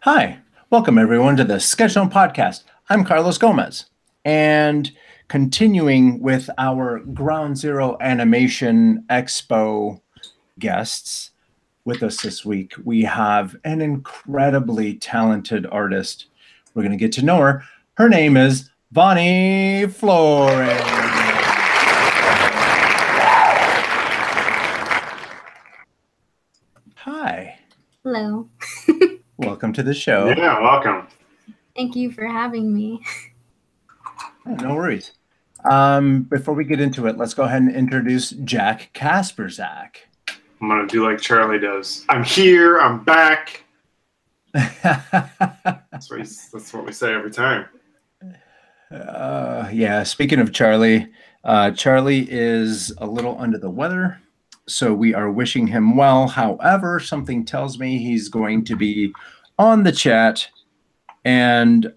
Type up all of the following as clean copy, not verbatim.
Hi, welcome everyone to the Sketchnote Podcast. I'm Carlos Gomez, and continuing with our Ground Zero Animation Expo guests with us this week, we have an incredibly talented artist. We're going to get to know her. Her name is Vane Flores. Hi. Hello. Welcome to the show. Yeah, welcome. Thank you for having me. No worries. Before we get into it, let's go ahead and introduce Jack Kasperzak. I'm going to do like Charlie does. I'm here. I'm back. That's what we say every time. Yeah, speaking of Charlie, Charlie is a little under the weather, so we are wishing him well. However, something tells me he's going to be on the chat, and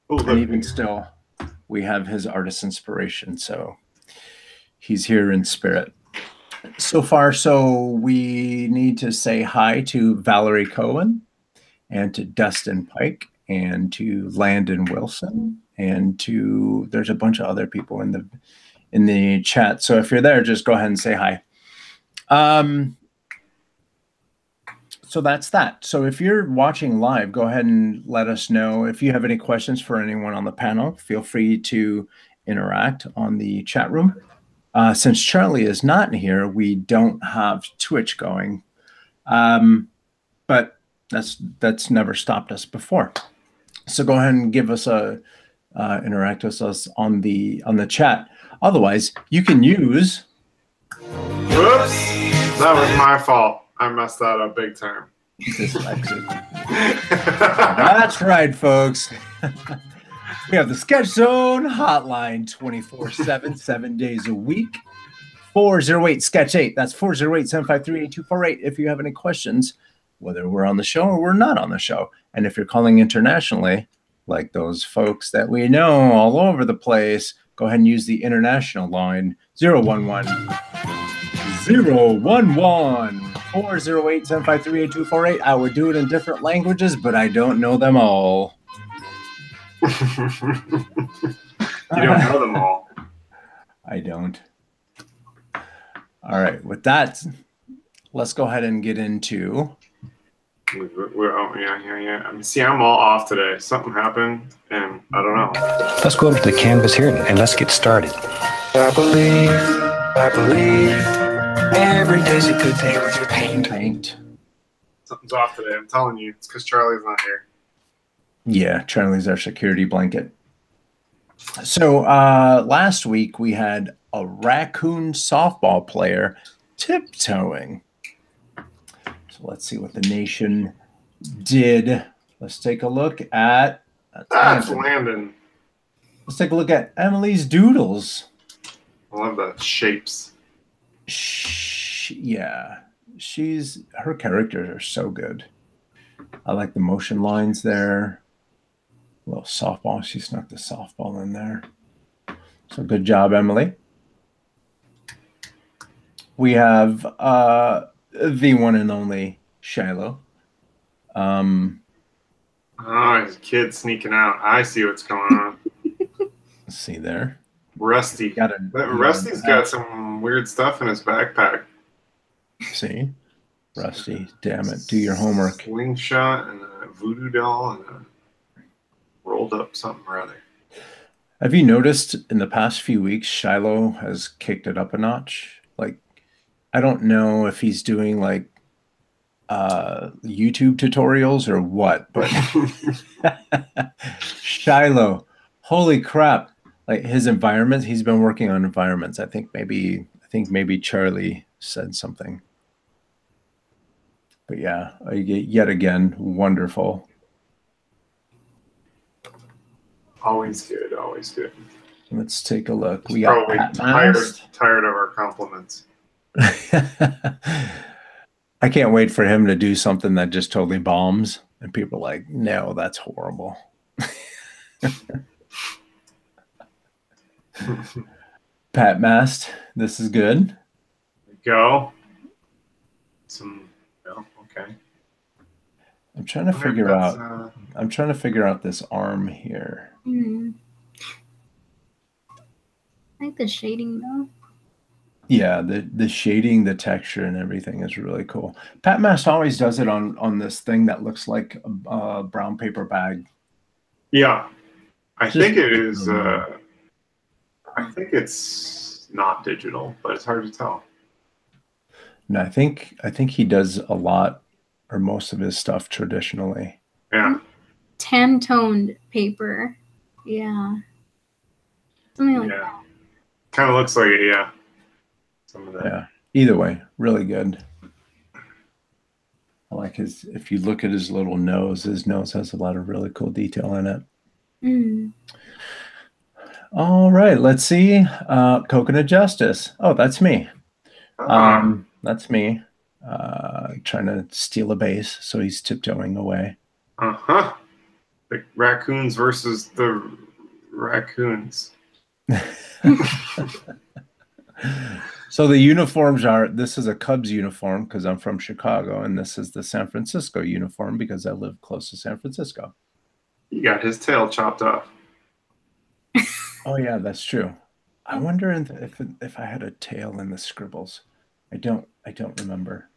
even still, we have his artist inspiration, so he's here in spirit. So far, so we need to say hi to Valerie Cohen, and to Dustin Pike, and to Landon Wilson, and to there's a bunch of other people in the chat. So if you're there, just go ahead and say hi. So that's that. So if you're watching live, go ahead and let us know. If you have any questions for anyone on the panel, feel free to interact on the chat room. Since Charlie is not here, we don't have Twitch going, but that's never stopped us before. So go ahead and give us interact with us on the chat. Otherwise, you can use. Whoops, that was my fault. I messed that up big time. That's right, folks. We have the Sketch Zone hotline 24/7, 7 days a week. 408-SKETCH-8. That's 408-753-8248 if you have any questions, whether we're on the show or we're not on the show. And if you're calling internationally, like those folks that we know all over the place, go ahead and use the international line 011-408-753-8248. I would do it in different languages, but I don't know them all. You don't know them all. I don't. All right, with that, let's go ahead and get into. Yeah. See, I'm all off today. Something happened, and I don't know. Let's go up to the canvas here and let's get started. I believe every day's a good day with your paint. Something's off today. I'm telling you, it's because Charlie's not here. Yeah, Charlie's our security blanket. So last week we had a raccoon softball player tiptoeing. So let's see what the nation did. Let's take a look at. That's Landon. Let's take a look at Emily's doodles. I love the shapes. Yeah, her characters are so good. I like the motion lines there. A little softball. She snuck the softball in there. So good job, Emily. We have the one and only Shiloh. Oh, his kid sneaking out. I see what's going on. Let's see there. Rusty. Rusty's got some weird stuff in his backpack. See? Rusty, damn it. Do your homework. Slingshot and a voodoo doll and a rolled up something or other. Have you noticed in the past few weeks, Shiloh has kicked it up a notch? Like, I don't know if he's doing like YouTube tutorials or what, but Shiloh, holy crap. Like his environments, he's been working on environments. I think maybe Charlie said something. But yeah, yet again, wonderful. Always good, always good. Let's take a look. We got probably tired of our compliments. I can't wait for him to do something that just totally bombs, and people are like, no, that's horrible. Pat Mast, this is good. Go. Okay. I'm trying to figure out. I'm trying to figure out this arm here. I like the shading though. Yeah, the shading, the texture, and everything is really cool. Pat Mast always does it on this thing that looks like a brown paper bag. Yeah, I think it is. I think it's not digital, but it's hard to tell. No, I think he does a lot or most of his stuff traditionally. Yeah. Tan-toned paper. Yeah. Something like that. Kind of looks like it, yeah. Some of that. Yeah. Either way, really good. I like his, if you look at his little nose, his nose has a lot of really cool detail in it. All right, let's see. Coconut Justice. Oh, that's me. That's me. Trying to steal a base, so he's tiptoeing away. The raccoons versus the raccoons. So the uniforms are, this is a Cubs uniform because I'm from Chicago, and this is the San Francisco uniform because I live close to San Francisco. He got his tail chopped off. Oh yeah, that's true. I wonder if I had a tail in the scribbles. I don't remember.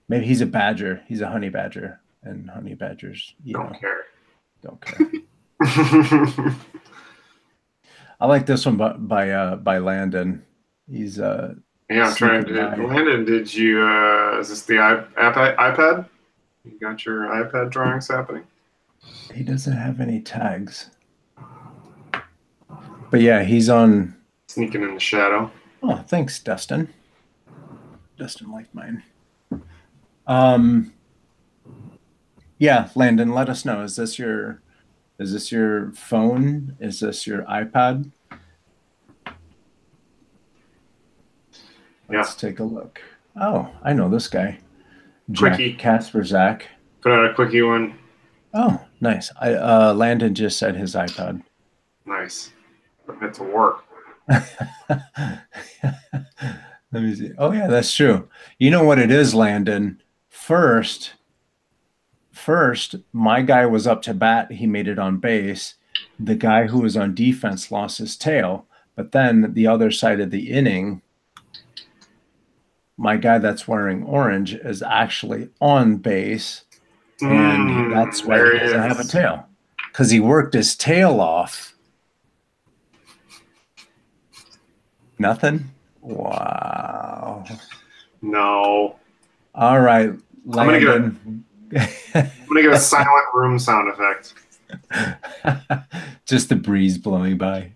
Maybe he's a badger. He's a honey badger, and honey badgers, don't care. I like this one by Landon. He's yeah, I'm trying to. Landon, did you? Is this the iPad? You got your iPad drawings happening? He doesn't have any tags. But yeah, he's on. Sneaking in the shadow. Oh, thanks, Dustin. Dustin liked mine. Yeah, Landon, let us know. Is this your phone? Is this your iPad? Let's take a look. Oh, I know this guy. Quickie. Casper Zach. Put out a quickie one. Oh, nice. Landon just said his iPad. Nice. Putting it to work. Let me see. Oh yeah, that's true. You know what it is, Landon? First, my guy was up to bat. He made it on base. The guy who was on defense lost his tail. But then the other side of the inning, my guy that's wearing orange is actually on base. And that's why he doesn't have a tail. Because he worked his tail off. Nothing? Wow. No. All right, Landon. I'm gonna give a silent room sound effect. Just the breeze blowing by.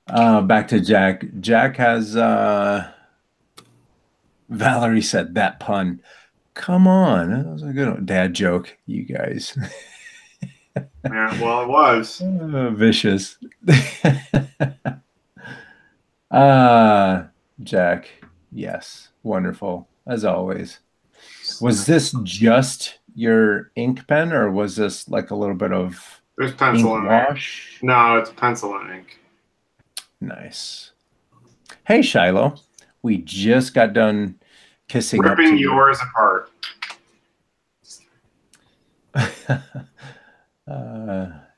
Back to Jack. Jack has Valerie said that pun. Come on. That was a good one. Dad joke, you guys. Yeah, well, it was. Vicious. Jack, yes, wonderful, as always. Was this just your ink pen, or was this like a little bit of There's pencil in wash? There. No, it's pencil and ink. Nice. Hey, Shiloh. We just got done kissing ripping up to yours apart.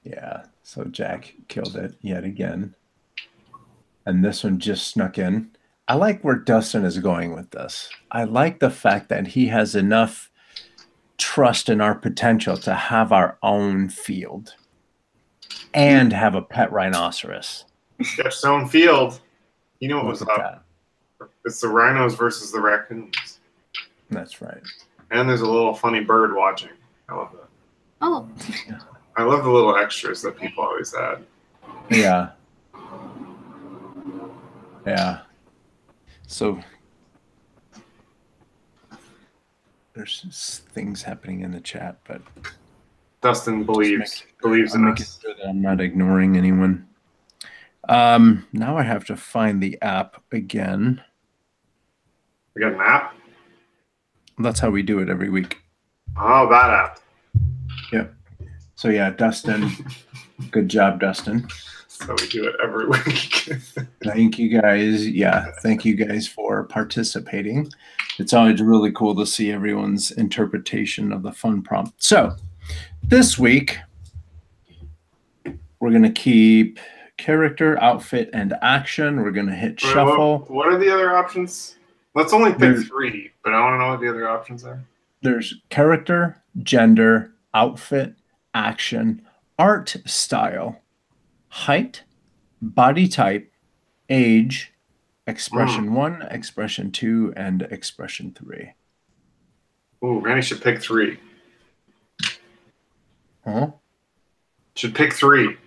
Yeah, so Jack killed it yet again. And this one just snuck in. I like where Dustin is going with this. I like the fact that he has enough trust in our potential to have our own field and have a pet rhinoceros. Jeff's own field. You know what was up? That. It's the rhinos versus the raccoons. That's right. And there's a little funny bird watching. I love that. Oh. I love the little extras that people always add. Yeah. Yeah. So there's things happening in the chat, but Dustin believes in making us. sure that I'm not ignoring anyone. Now I have to find the app again. We got an app? That's how we do it every week. Oh, that app. Yep. So yeah, Dustin. Good job, Dustin. So we do it every week. Thank you guys. Yeah, thank you guys for participating. It's always really cool to see everyone's interpretation of the fun prompt. So this week, we're going to keep character, outfit, and action. We're going to hit shuffle. What are the other options? Let's only pick 3, but I want to know what the other options are. There's character, gender, outfit, action, art style, height, body type, age, expression 1, expression 2, and expression 3. Ooh, Randy should pick 3. Huh? Should pick 3.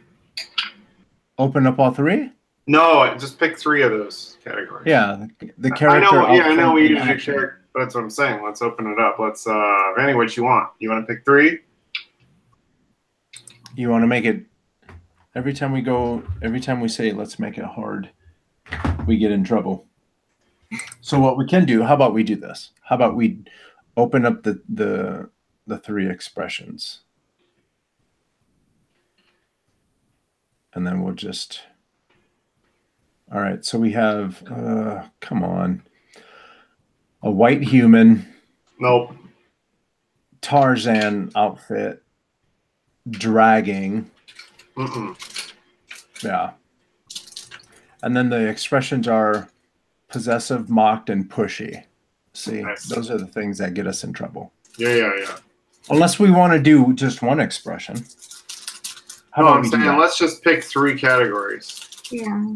Open up all 3? No, just pick 3 of those categories. Yeah, the character. I know we usually share. That's what I'm saying. Let's open it up. Let's, Randy, what you want? You want to pick 3? You want to make it, every time we say let's make it hard, we get in trouble. So what we can do, how about we do this? How about we open up the 3 expressions? And then we'll just, all right, so we have, come on, a white human. Nope. Tarzan outfit, dragging. Yeah. And then the expressions are possessive, mocked, and pushy. See, nice. Those are the things that get us in trouble. Yeah. Unless we want to do just one expression. How about I'm saying let's just pick 3 categories. Yeah.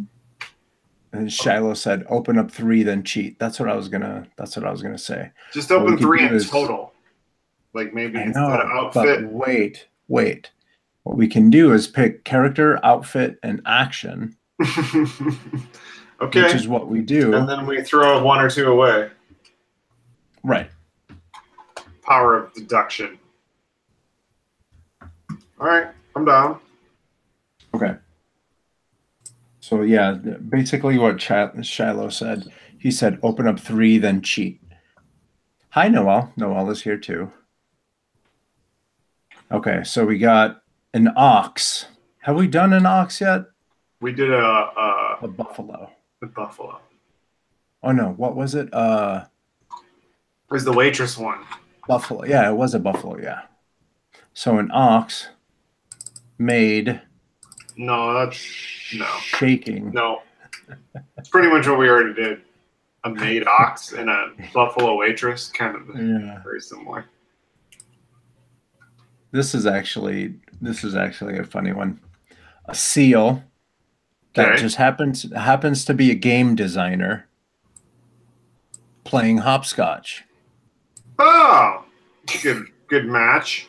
And Shiloh said, "Open up 3, then cheat." That's what I was gonna say. Just open 3 in total. Like maybe instead of outfit. But wait. What we can do is pick character, outfit, and action. Okay. Which is what we do. And then we throw 1 or 2 away. Right. Power of deduction. All right, I'm down. Okay. So yeah, basically what Shiloh said, he said, open up 3, then cheat. Hi, Noel. Noel is here too. Okay, so we got an ox. Have we done an ox yet? We did a buffalo. A buffalo. Oh no, what was it? It was the waitress one. Buffalo. Yeah, it was a buffalo, yeah. So an ox made. No, that's no. Shaking. No. It's pretty much what we already did. A maid ox and a buffalo waitress, kind of very similar. This is actually a funny one. A seal that just happens to be a game designer playing hopscotch. Oh, good match.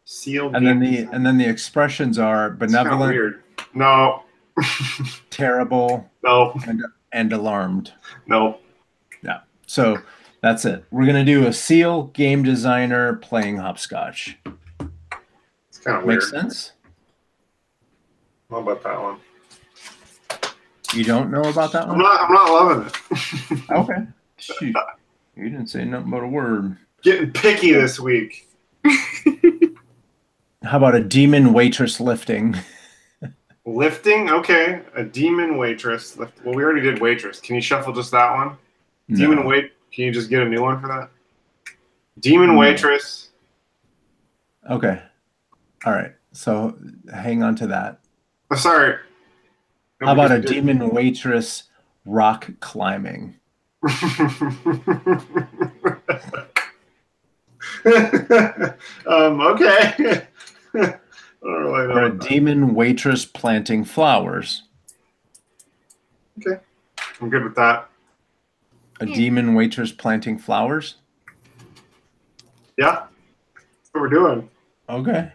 Seal. And then the expressions are benevolent. Weird. No. Terrible. No. And alarmed. Nope. Yeah. So that's it. We're gonna do a seal game designer playing hopscotch. It's kind of weird. Makes sense. How about that one? You don't know about that one? I'm not loving it. Okay. Shoot. You didn't say nothing but a word. Getting picky this week. How about a demon waitress lifting? Lifting? Okay. A demon waitress. Well, we already did waitress. Can you shuffle just that one? No. Demon wait. Can you just get a new one for that? Demon waitress. Okay. All right. So hang on to that. Oh, sorry. No, how about a demon waitress rock climbing? Okay. I don't really know. Or a demon waitress planting flowers. Okay. I'm good with that. A demon waitress planting flowers? Yeah. That's what we're doing. Okay.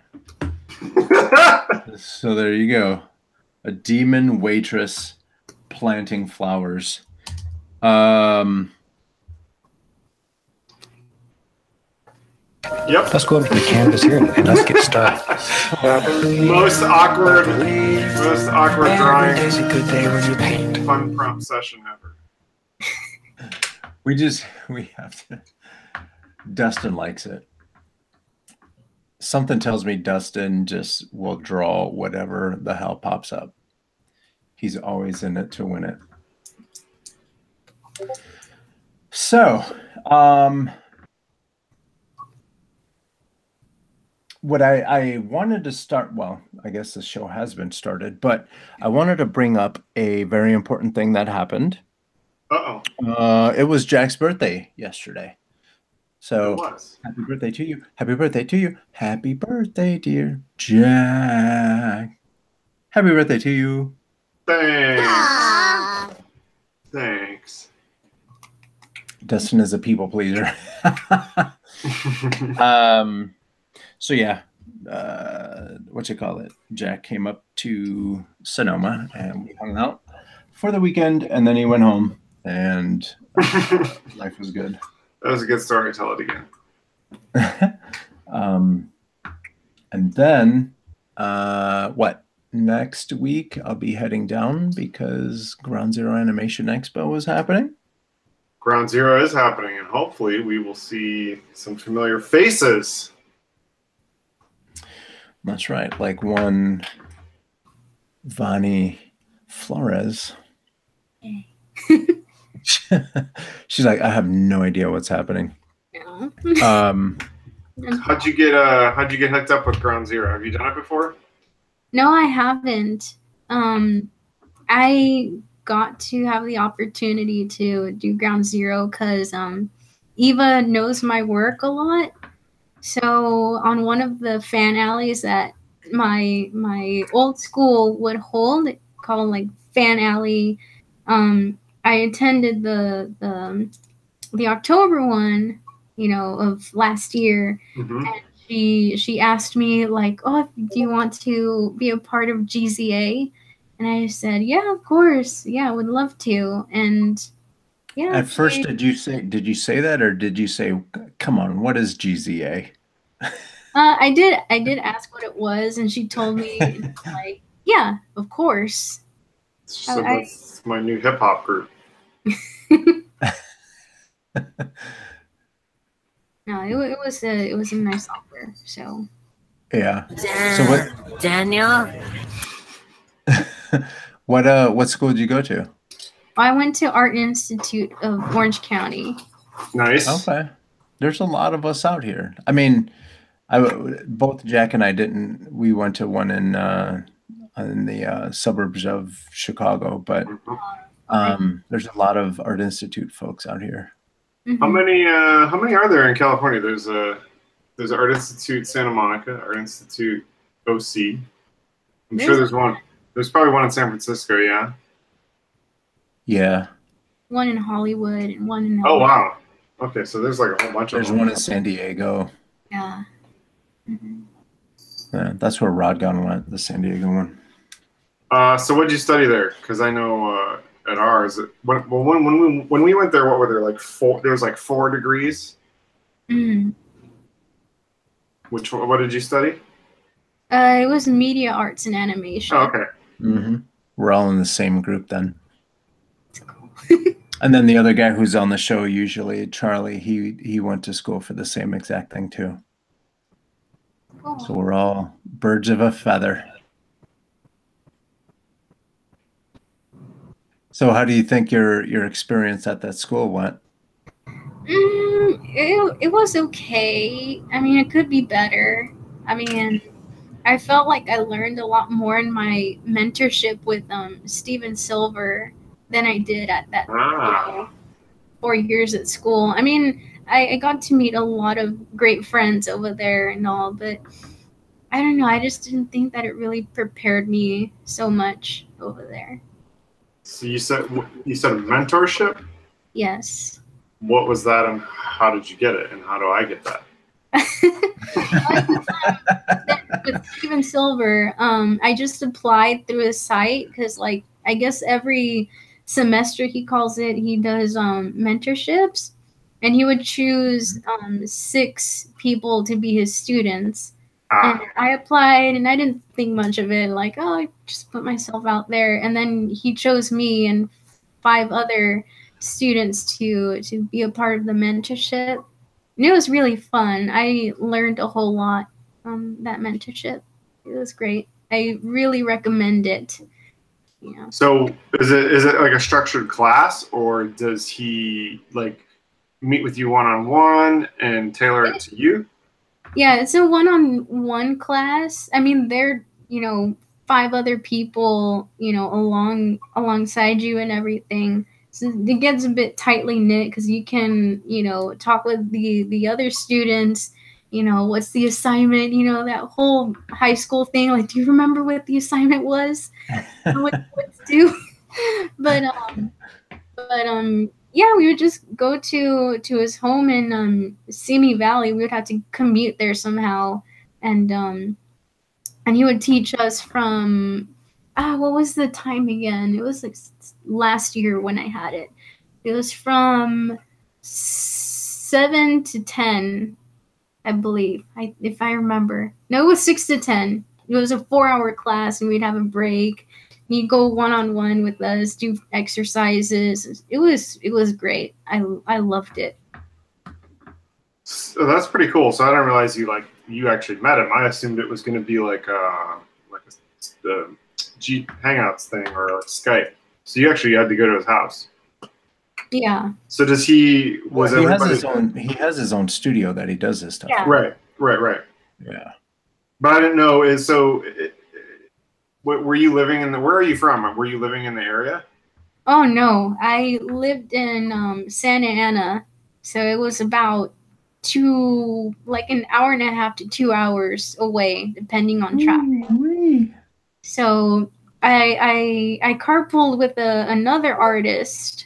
So there you go. A demon waitress planting flowers. Yep. Let's go over to the canvas here and let's get started. Most awkward drawing. Every day's a good day when you paint. Fun prompt session ever. We have to. Dustin likes it. Something tells me Dustin just will draw whatever the hell pops up. He's always in it to win it. So, what I wanted to start, well, I guess the show has been started, but I wanted to bring up a very important thing that happened. Uh-oh. It was Jack's birthday yesterday. So It was. happy birthday to you. Happy birthday to you. Happy birthday, dear Jack. Happy birthday to you. Thanks. Thanks. Dustin is a people pleaser. So yeah, what you call it? Jack came up to Sonoma and we hung out for the weekend, and then he went home, and life was good. That was a good story. Tell it again. And then what? Next week I'll be heading down because Ground Zero Animation Expo is happening. Ground Zero is happening, and hopefully we will see some familiar faces. That's right, like one Vane Flores. She's like, I have no idea what's happening. Yeah. How'd you get hooked up with Ground Zero? Have you done it before? No, I haven't. I got to have the opportunity to do Ground Zero because Eva knows my work a lot. So on one of the fan alleys that my old school would hold, called like Fan Alley, I attended the October one, of last year, Mm-hmm. and she asked me like, oh, do you want to be a part of GZA? And I said, yeah, of course, yeah, I would love to. And yeah, At first, did you say that, or did you say, come on, what is GZA? I did ask what it was, and she told me like, yeah, of course. So that's my new hip hop group. No, it was a nice offer. So Yeah. So what, Daniel? what school did you go to? I went to Art Institute of Orange County. Nice. Okay. There's a lot of us out here. I mean, both Jack and I didn't. We went to one in the suburbs of Chicago, but there's a lot of Art Institute folks out here. How many are there in California? There's Art Institute Santa Monica, Art Institute OC. I'm sure there's one. There's probably one in San Francisco, yeah. Yeah. One in Hollywood and one in. Oh wow. Okay, so there's like a whole bunch of them. There's one in San Diego. Yeah. Yeah, that's where Rodgon went, the San Diego one. So what did you study there? Because I know at ours, when we went there, what were there like four? There was like 4 degrees. Mm. What did you study? It was media arts and animation. Oh, okay. Mm-hmm. We're all in the same group then. And then the other guy who's on the show usually, Charlie, he went to school for the same exact thing too. Cool. So we're all birds of a feather. So how do you think your experience at that school went? It was okay. I mean, it could be better. I mean, I felt like I learned a lot more in my mentorship with Steven Silver than I did at that 4 years at school. I mean, I got to meet a lot of great friends over there and all, but I don't know. I just didn't think that it really prepared me so much over there. So you said mentorship? Yes. What was that, and how did you get it, and how do I get that? With Steven Silver, I just applied through his site because, like, I guess every semester he calls it, he does mentorships, and he would choose 6 people to be his students. And I applied, and I didn't think much of it. Like, oh, I just put myself out there. And then he chose me and 5 other students to be a part of the mentorship. And it was really fun. I learned a whole lot from that mentorship. It was great. I really recommend it. you know. So is it like a structured class, or does he like meet with you one-on-one and tailor it to you? Yeah, it's a one-on-one class. I mean, there, you know, 5 other people, you know, alongside you and everything. So it gets a bit tightly knit because you can, you know, talk with the other students. You know, what's the assignment? You know, that whole high school thing. Like, do you remember what the assignment was? What to do? But yeah, we would just go to his home in Simi Valley. We would have to commute there somehow, and he would teach us from what was the time again? It was like last year when I had it. It was from 7 to 10, I believe. If I remember. No, it was 6 to 10. It was a 4-hour class, and we'd have a break. He'd go one-on-one with us, do exercises. It was great. I loved it. So that's pretty cool. So I didn't realize you actually met him. I assumed it was going to be like the G Hangouts thing or like Skype. So you actually had to go to his house. Yeah. So does he? He has his own studio that he does his stuff. Yeah. Right. Yeah. But I didn't know. Were you living in the? Where are you from? Were you living in the area? Oh no, I lived in Santa Ana, so it was about an hour and a half to 2 hours away, depending on traffic. Ooh-wee. So I carpooled with another artist.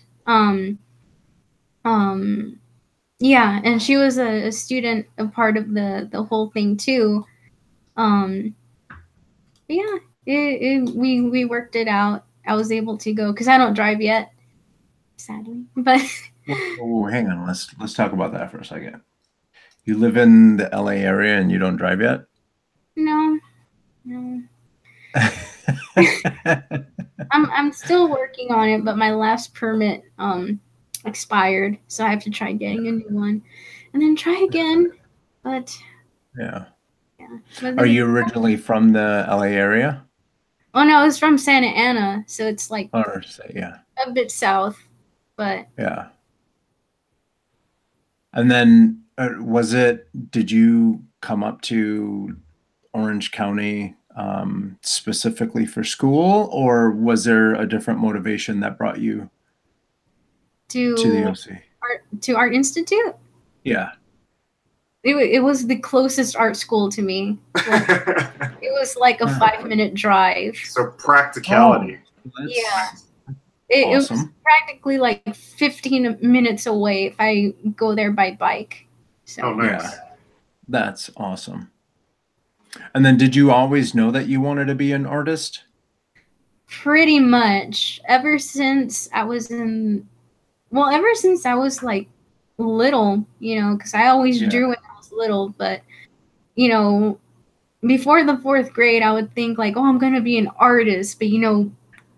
Yeah, and she was a student, a part of the whole thing too. Yeah, we worked it out. I was able to go because I don't drive yet, sadly. But Oh, hang on. Let's talk about that for a second. You live in the LA area and you don't drive yet? no. I'm still working on it, but my last permit expired, so I have to try getting a new one, and then try again. But yeah. But Are you originally from the LA area? Oh no, I was from Santa Ana, so it's like Or say, yeah. a bit south, but Yeah. And then did you come up to Orange County specifically for school, or was there a different motivation that brought you to the OC? Art Institute? Yeah. It was the closest art school to me. Like, it was like a 5-minute drive. So practicality. Oh, yeah. It was practically like 15 minutes away if I go there by bike. So. Oh, nice. Yeah. That's awesome. And then did you always know that you wanted to be an artist? Pretty much. Ever since I was like little, you know, because I always drew when I was little, but, you know, before the 4th grade, I would think like, oh, I'm going to be an artist, but, you know,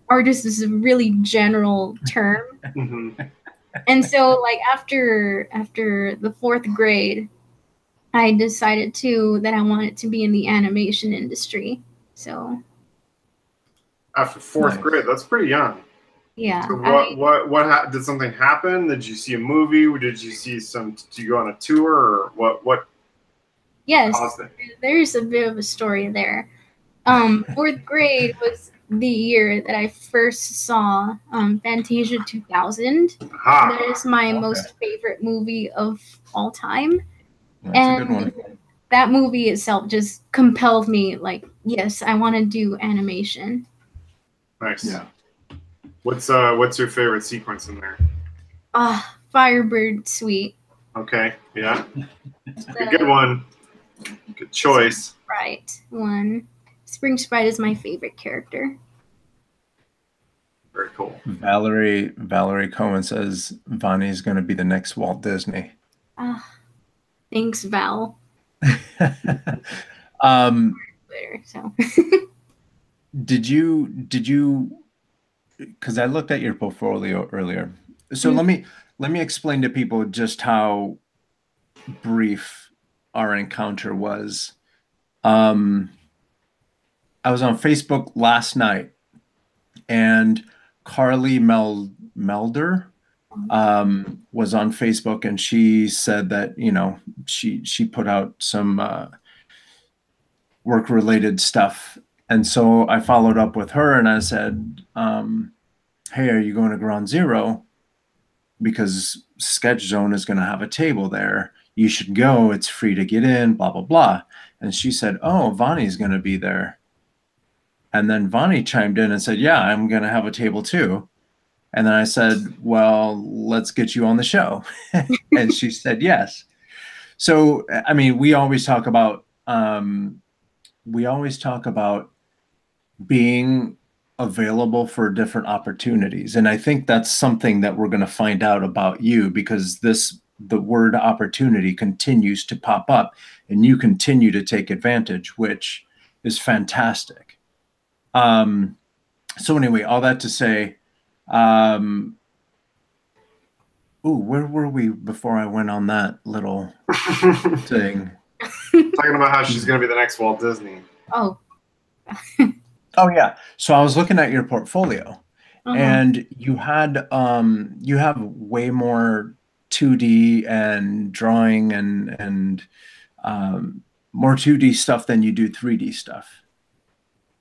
artist is a really general term. Mm-hmm. And so like after the 4th grade, I decided that I wanted to be in the animation industry. So after 4th grade, that's pretty young. Yeah. So what did something happen? Did you see a movie? Did you see did you go on a tour, or what? Yes, there's a bit of a story there. 4th grade was the year that I first saw Fantasia 2000. Aha. That is my most favorite movie of all time. That's and a good one. That movie itself just compelled me, like, yes, I want to do animation. Nice. Yeah. What's your favorite sequence in there? Firebird Suite. Okay, yeah. A good one. Good choice. Sprite one. Spring Sprite is my favorite character. Very cool. Valerie Cohen says Vane is going to be the next Walt Disney. Thanks, Val. So. Did you because I looked at your portfolio earlier. So let me explain to people just how brief our encounter was. I was on Facebook last night, and Carly Melder was on Facebook, and she said that, you know, she put out some work related stuff. And so I followed up with her and I said, hey, are you going to Ground Zero? Because Sketch Zone is going to have a table there. You should go. It's free to get in, blah, blah, blah. And she said, oh, Vane's going to be there. And then Vane chimed in and said, yeah, I'm going to have a table too. And then I said, well, let's get you on the show. And she said, yes. So, I mean, we always talk about being available for different opportunities. And I think that's something that we're going to find out about you, because the word opportunity continues to pop up and you continue to take advantage, which is fantastic. So anyway, all that to say, where were we before I went on that little thing? Talking about how she's going to be the next Walt Disney. Oh. Oh yeah. So I was looking at your portfolio, and you have way more 2D and drawing and more 2D stuff than you do 3D stuff.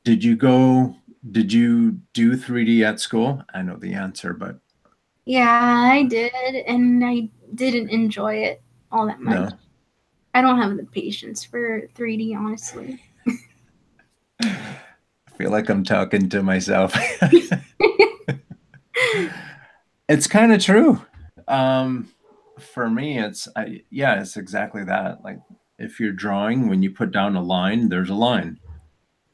Did you do 3D at school? I know the answer, but yeah, I did, and I didn't enjoy it all that much. No. I don't have the patience for 3D, honestly. I feel like I'm talking to myself. It's kind of true. For me, it's exactly that. Like, if you're drawing, when you put down a line, there's a line.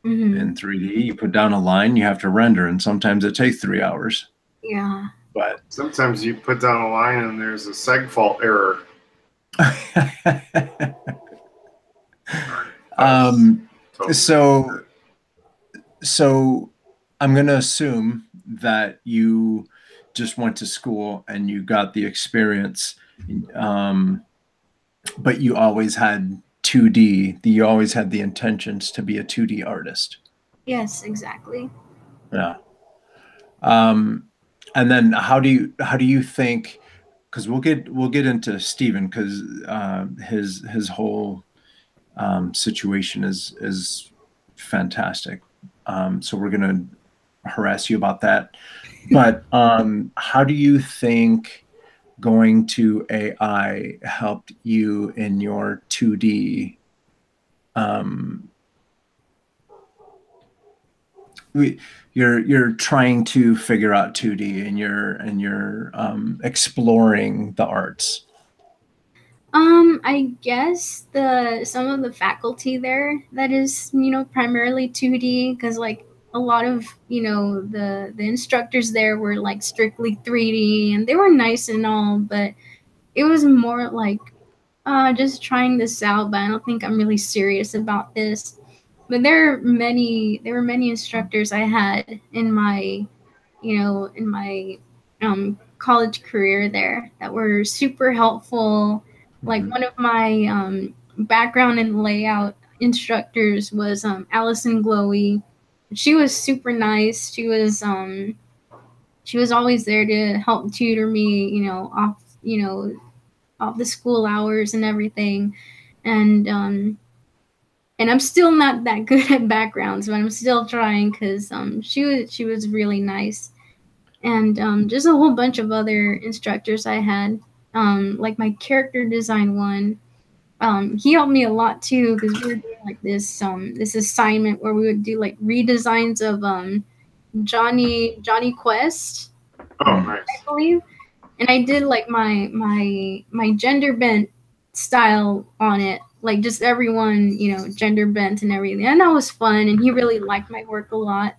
In 3D, you put down a line, you have to render, and sometimes it takes 3 hours. Yeah. But sometimes you put down a line and there's a seg fault error. So I'm going to assume that you just went to school and you got the experience, but you always had 2D. You always had the intentions to be a 2D artist. Yes, exactly. Yeah. And then how do you think? Because we'll get into Steven, because his whole situation is fantastic. So we're gonna harass you about that. But how do you think going to AI helped you in your 2D? You're trying to figure out 2D, and you're exploring the arts. I guess some of the faculty there that is, you know, primarily 2D, because like a lot of, you know, the instructors there were like strictly 3D, and they were nice and all, but it was more like just trying this out, but I don't think I'm really serious about this. But there were many instructors I had in my, you know, in my college career there that were super helpful. Like one of my background and layout instructors was Allison Glowy. She was super nice. She was always there to help tutor me, off the school hours and everything. And I'm still not that good at backgrounds, but I'm still trying, because she was really nice. And just a whole bunch of other instructors I had, like my character design one. He helped me a lot too, because we were doing like this assignment where we would do like redesigns of Johnny Quest. Oh, nice. I believe. And I did like my gender bent style on it, like just everyone, you know, gender bent and everything. And that was fun, and he really liked my work a lot.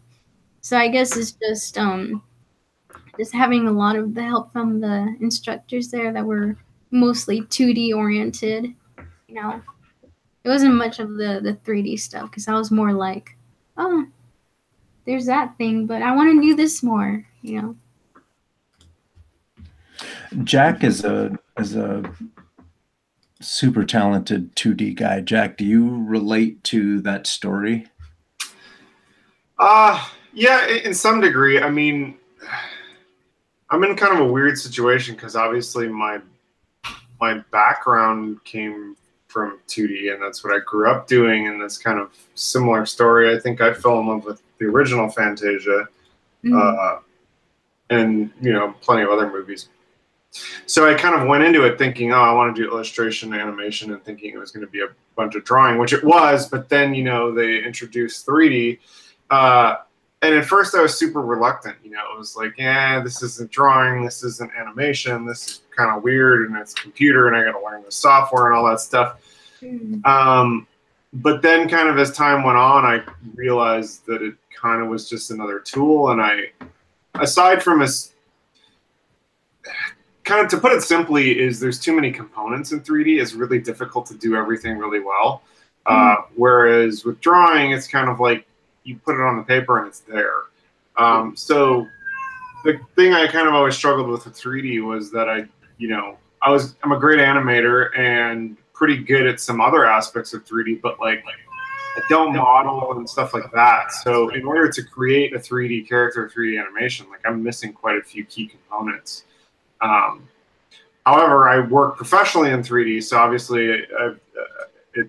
So I guess it's just having a lot of the help from the instructors there that were mostly 2D oriented. You know, it wasn't much of the 3D stuff, because I was more like, oh, there's that thing, but I want to do this more, you know. Jack is a super talented 2D guy. Jack, do you relate to that story? Yeah, in some degree. I mean, I'm in kind of a weird situation because obviously my background came from 2D, and that's what I grew up doing, and that's kind of similar story. I think I fell in love with the original Fantasia, and plenty of other movies. So I kind of went into it thinking, oh, I want to do illustration and animation, and thinking it was going to be a bunch of drawing, which it was. But then they introduced 3D. And at first I was super reluctant. It was like, yeah, this isn't drawing, this isn't animation, this is kind of weird, and it's computer, and I got to learn the software and all that stuff. But then kind of as time went on, I realized that it kind of was just another tool. And aside from kind of, to put it simply, is there's too many components in 3D. It's really difficult to do everything really well. Whereas with drawing, it's kind of like, you put it on the paper and it's there. So the thing I kind of always struggled with 3D was that I'm a great animator and pretty good at some other aspects of 3D, but like I don't model and stuff like that. So in order to create a 3D character, 3D animation, like I'm missing quite a few key components. However, I work professionally in 3D, so obviously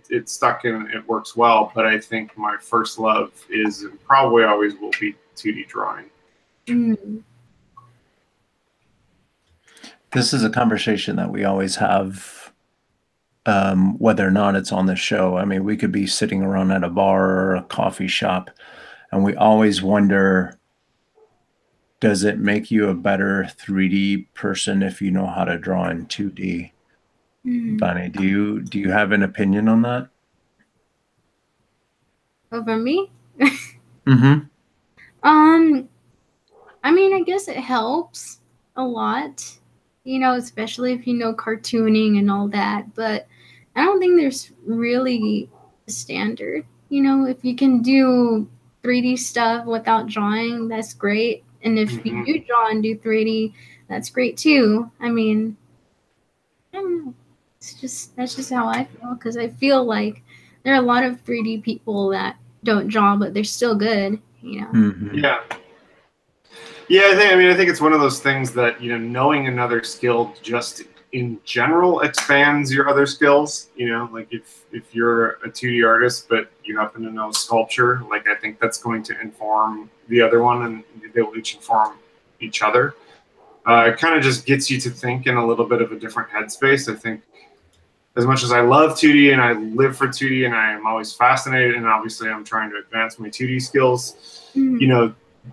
it's stuck and it works well, but I think my first love is, and probably always will be, 2D drawing. This is a conversation that we always have, whether or not it's on the show. I mean, we could be sitting around at a bar or a coffee shop, and we always wonder, does it make you a better 3D person if you know how to draw in 2D? Vane, do you have an opinion on that? Over me? I mean, I guess it helps a lot, especially if you know cartooning and all that. But I don't think there's really a standard. If you can do 3D stuff without drawing, that's great. And if you do draw and do 3D, that's great too. I mean, I don't know. That's just how I feel, because I feel like there are a lot of 3D people that don't draw, but they're still good. Yeah. I think it's one of those things that knowing another skill just in general expands your other skills. Like if you're a 2D artist but you happen to know sculpture, like I think that's going to inform the other one, and they will each inform each other. It kind of just gets you to think in a little bit of a different headspace. I think as much as I love 2D and I live for 2D and I am always fascinated, and obviously I'm trying to advance my 2D skills,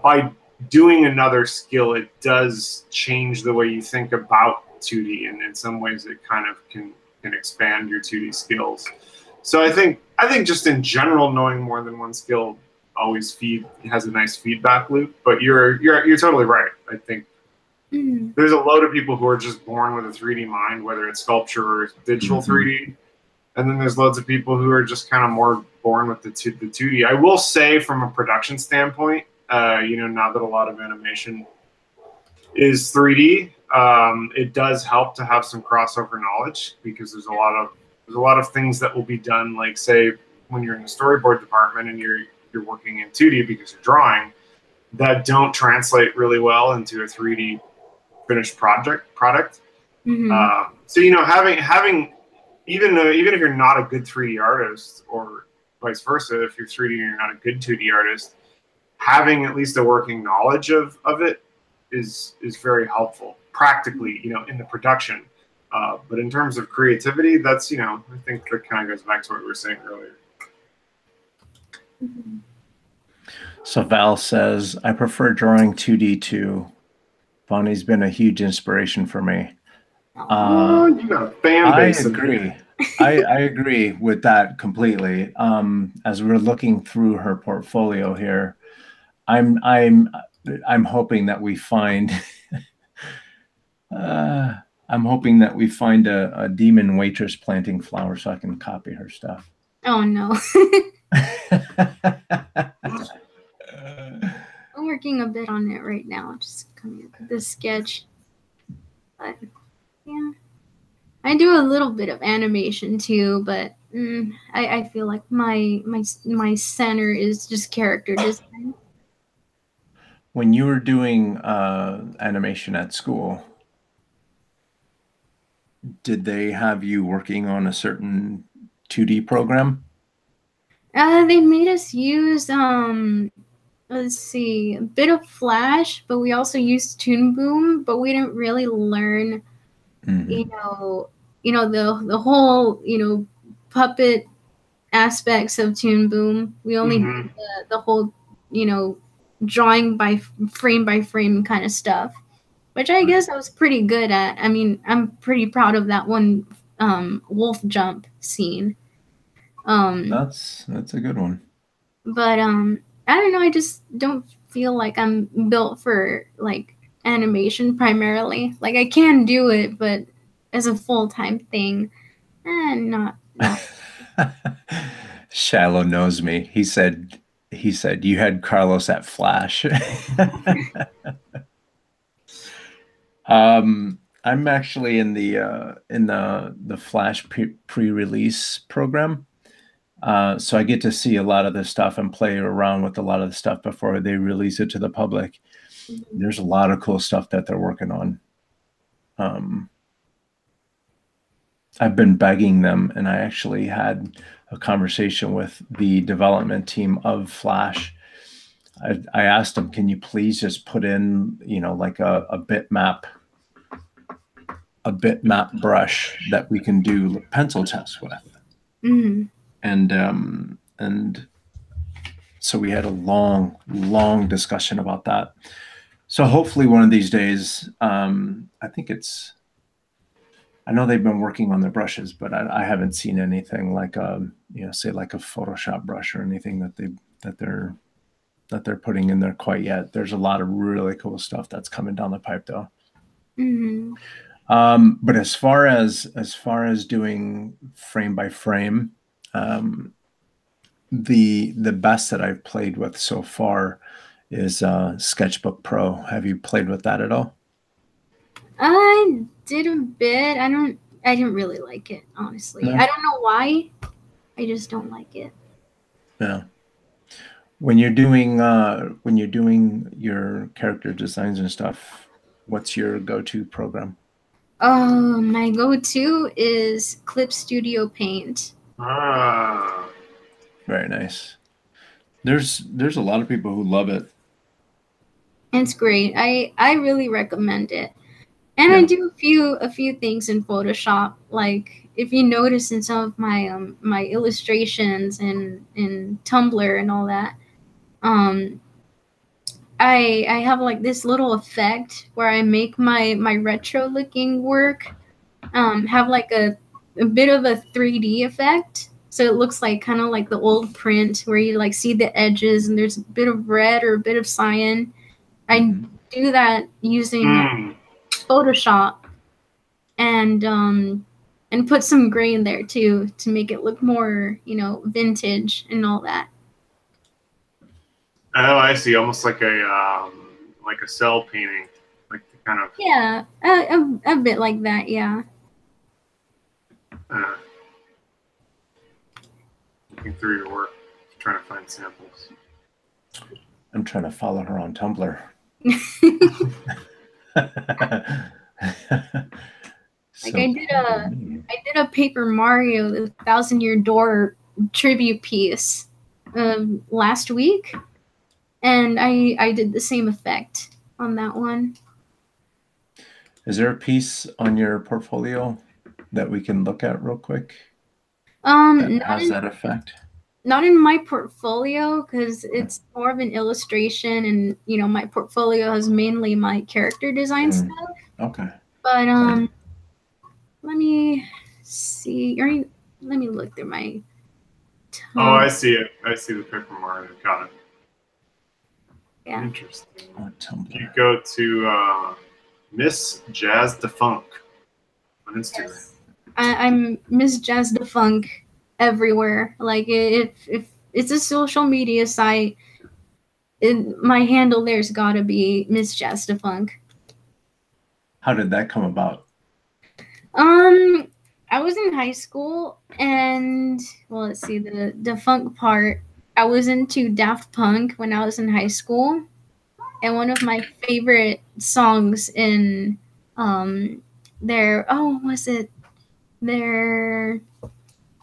by doing another skill, it does change the way you think about 2D, and in some ways it kind of can expand your 2D skills. So I think just in general, knowing more than one skill always has a nice feedback loop. But you're totally right. I think there's a load of people who are just born with a 3D mind, whether it's sculpture or digital 3D. And then there's loads of people who are just kind of more born with the 2D. I will say, from a production standpoint, now that a lot of animation is 3D, it does help to have some crossover knowledge, because there's a lot of things that will be done, like say when you're in the storyboard department and you're working in 2D because you're drawing, that don't translate really well into a 3D finished product. So having even if you're not a good 3D artist, or vice versa, if you're 3D and you're not a good 2D artist, having at least a working knowledge of it is very helpful practically, in the production. But in terms of creativity, that's I think that kind of goes back to what we were saying earlier. So Val says, I prefer drawing 2D too. Bonnie's been a huge inspiration for me. You got a fan base. I agree. I agree with that completely. As we're looking through her portfolio here, I'm hoping that we find I'm hoping that we find a demon waitress planting flowers so I can copy her stuff. Oh no. I'm working a bit on it right now, just coming up with this sketch. But yeah, I do a little bit of animation too, but I feel like my center is just character design. when you were doing animation at school, did they have you working on a certain 2D program? They made us use let's see, a bit of Flash, but we also used Toon Boom, but we didn't really learn, you know, the whole, puppet aspects of Toon Boom. We only did the whole, drawing by frame kind of stuff, which I guess I was pretty good at. I mean, I'm pretty proud of that one wolf jump scene. That's a good one. But I don't know, I just don't feel like I'm built for like animation primarily. Like I can do it, but as a full-time thing, not. Shallow knows me. He said you had Carlos at Flash. I'm actually in the Flash pre-release program. So I get to see a lot of this stuff and play around with a lot of the stuff before they release it to the public. There's a lot of cool stuff that they're working on. I've been begging them, and I actually had a conversation with the development team of Flash. I asked them, can you please just put in, like a bitmap brush that we can do pencil tests with. And so we had a long discussion about that. So hopefully one of these days, I know they've been working on their brushes, but I haven't seen anything like say like a Photoshop brush or anything that they're putting in there quite yet. There's a lot of really cool stuff that's coming down the pipe though. But as far as doing frame by frame, the best that I've played with so far is Sketchbook Pro. Have you played with that at all? I did a bit. I didn't really like it, honestly. No? I don't know why. I just don't like it. Yeah. When you're doing your character designs and stuff, what's your go-to program? My go-to is Clip Studio Paint. Very nice. There's a lot of people who love it. It's great. I really recommend it. And yeah. I do a few things in Photoshop. Like if you notice in some of my my illustrations in Tumblr and all that, I have like this little effect where I make my retro looking work have like a bit of a 3D effect. So it looks like kind of like the old print where you like see the edges and there's a bit of red or a bit of cyan. I do that using Photoshop and put some gray in there too to make it look more, vintage and all that. Oh, I see. Almost like a cell painting, like the kind of. Yeah, a bit like that. Yeah. Looking through your work, trying to find samples. I'm trying to follow her on Tumblr. Like I did a Paper Mario, the 1,000-Year Door tribute piece last week, and I did the same effect on that one. Is there a piece on your portfolio that we can look at real quick? That has that effect? Not in my portfolio because it's more of an illustration, and my portfolio has mainly my character design stuff. Okay. But let me see. Let me look through my. Oh, I see it. I see the Paper Mario. Got it. Yeah. Interesting. Tumblr. You go to Miss Jazz DeFunk on Instagram. Yes. I'm Miss Jazz DeFunk everywhere. Like if it's a social media site, my handle there's gotta be Miss Jazz DeFunk. How did that come about? I was in high school, and well, let's see, the funk part. I was into Daft Punk when I was in high school, and one of my favorite songs in their their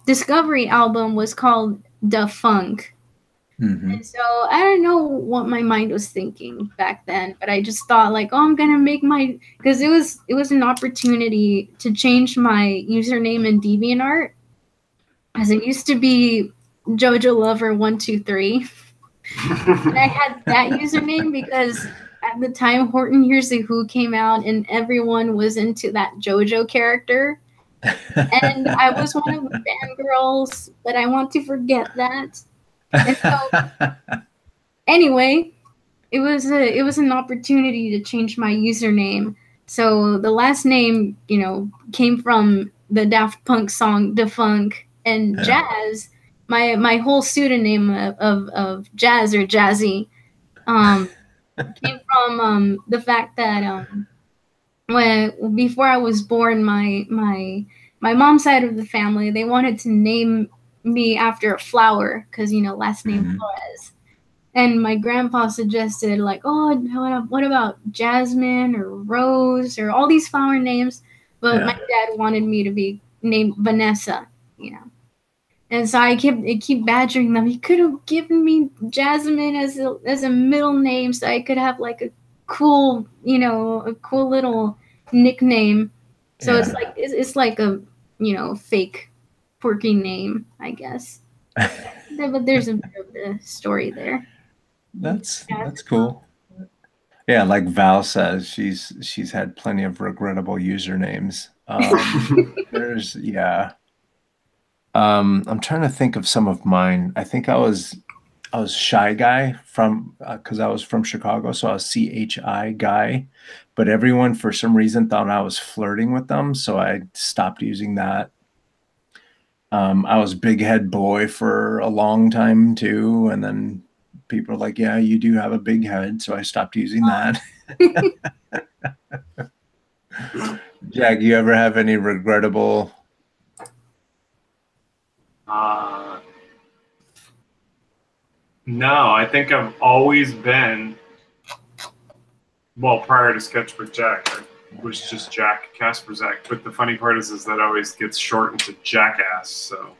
Discovery album was called Da Funk. Mm-hmm. And so I don't know what my mind was thinking back then, but I just thought like, oh, I'm gonna make my, because it was an opportunity to change my username in DeviantArt, as it used to be JoJo Lover 123, and I had that username because at the time Horton Hears the Who came out and everyone was into that JoJo character, and I was one of the fangirls, but I want to forget that. And so anyway, it was an opportunity to change my username. So the last name, came from the Daft Punk song "Da Funk," and Jazz. My whole pseudonym of Jazz or Jazzy came from the fact that when before I was born, my mom's side of the family, they wanted to name me after a flower because last name Flores. And my grandpa suggested, like, oh, what about Jasmine or Rose or all these flower names? But my dad wanted me to be named Vanessa, And so I keep badgering them. He could have given me Jasmine as a middle name, so I could have like a cool little nickname. So it's like a fake quirky name, I guess. But there's a bit of the story there. That's cool. Yeah, like Val says, she's had plenty of regrettable usernames. I'm trying to think of some of mine. I think I was Shy Guy from because I was from Chicago, so I was CHI Guy. But everyone for some reason thought I was flirting with them, so I stopped using that. I was Big Head Boy for a long time too, and then people are like, yeah, you do have a big head, so I stopped using that. Jack, you ever have any regrettable? No, I think I've always been, well, prior to Sketchbook Jack, I was just Jack Kasperzak. But the funny part is that always gets shortened to Jackass. So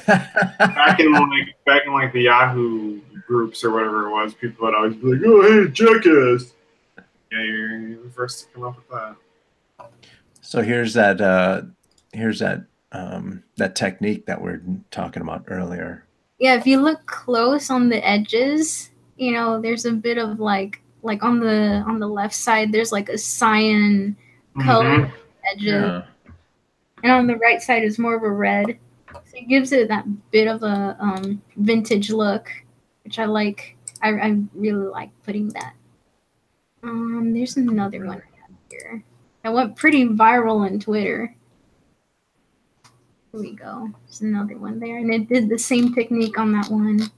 back in the Yahoo groups or whatever it was, people would always be like, "Oh, hey, Jackass." Yeah, you're the first to come up with that. So here's that that technique that we're talking about earlier. Yeah, if you look close on the edges, there's a bit of like on the left side, there's like a cyan color edges, and on the right side is more of a red. So it gives it that bit of a vintage look, which I like. I really like putting that. There's another one I have here. That went pretty viral on Twitter. Here we go. There's another one there, and it did the same technique on that one.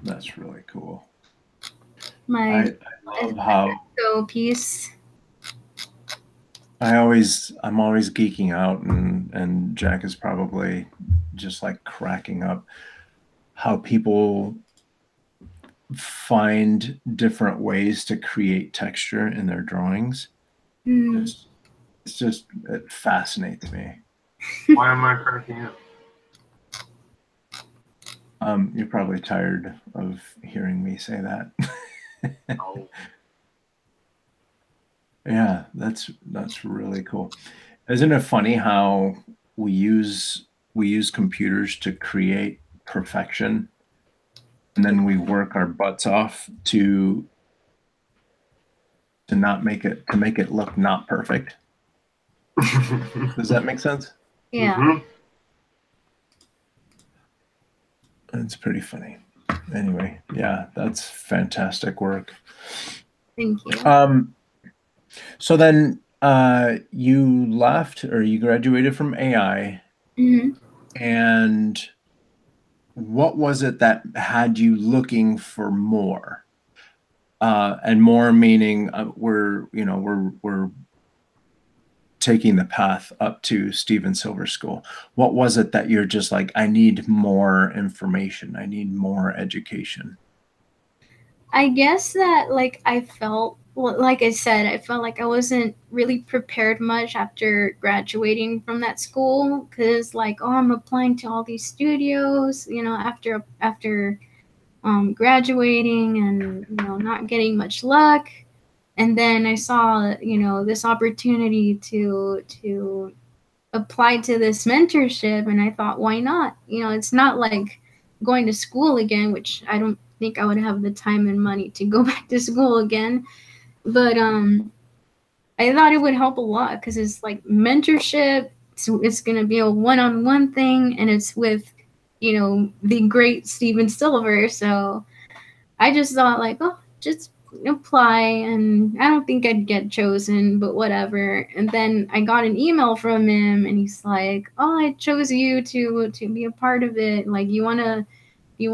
That's really cool. I love how piece. I'm always geeking out, and Jack is probably just like cracking up how people find different ways to create texture in their drawings. It fascinates me. Why am I cracking up? You're probably tired of hearing me say that. Oh. Yeah, that's really cool. Isn't it funny how we use computers to create perfection, and then we work our butts off to make it look not perfect? Does that make sense? Yeah. Mm-hmm. It's pretty funny. Anyway, yeah, that's fantastic work. Thank you. So then you left, or you graduated from AI, and what was it that had you looking for more? And more meaning we're taking the path up to Stephen Silver School? What was it that you're just like, I need more information, I need more education? I guess that like I felt, well, like I said, I felt like I wasn't really prepared much after graduating from that school, because like, oh, I'm applying to all these studios, you know, after graduating and, you know, not getting much luck. And then I saw, you know, this opportunity to apply to this mentorship, and I thought, why not? You know, it's not like going to school again, which I don't think I would have the time and money to go back to school again. But I thought it would help a lot, because it's like mentorship. So it's going to be a one-on-one thing, and it's with, you know, the great Stephen Silver. So I just thought like, oh, just apply, and I don't think I'd get chosen, but whatever. And then I got an email from him, and he's like, oh, I chose you to be a part of it. Like, you wanna be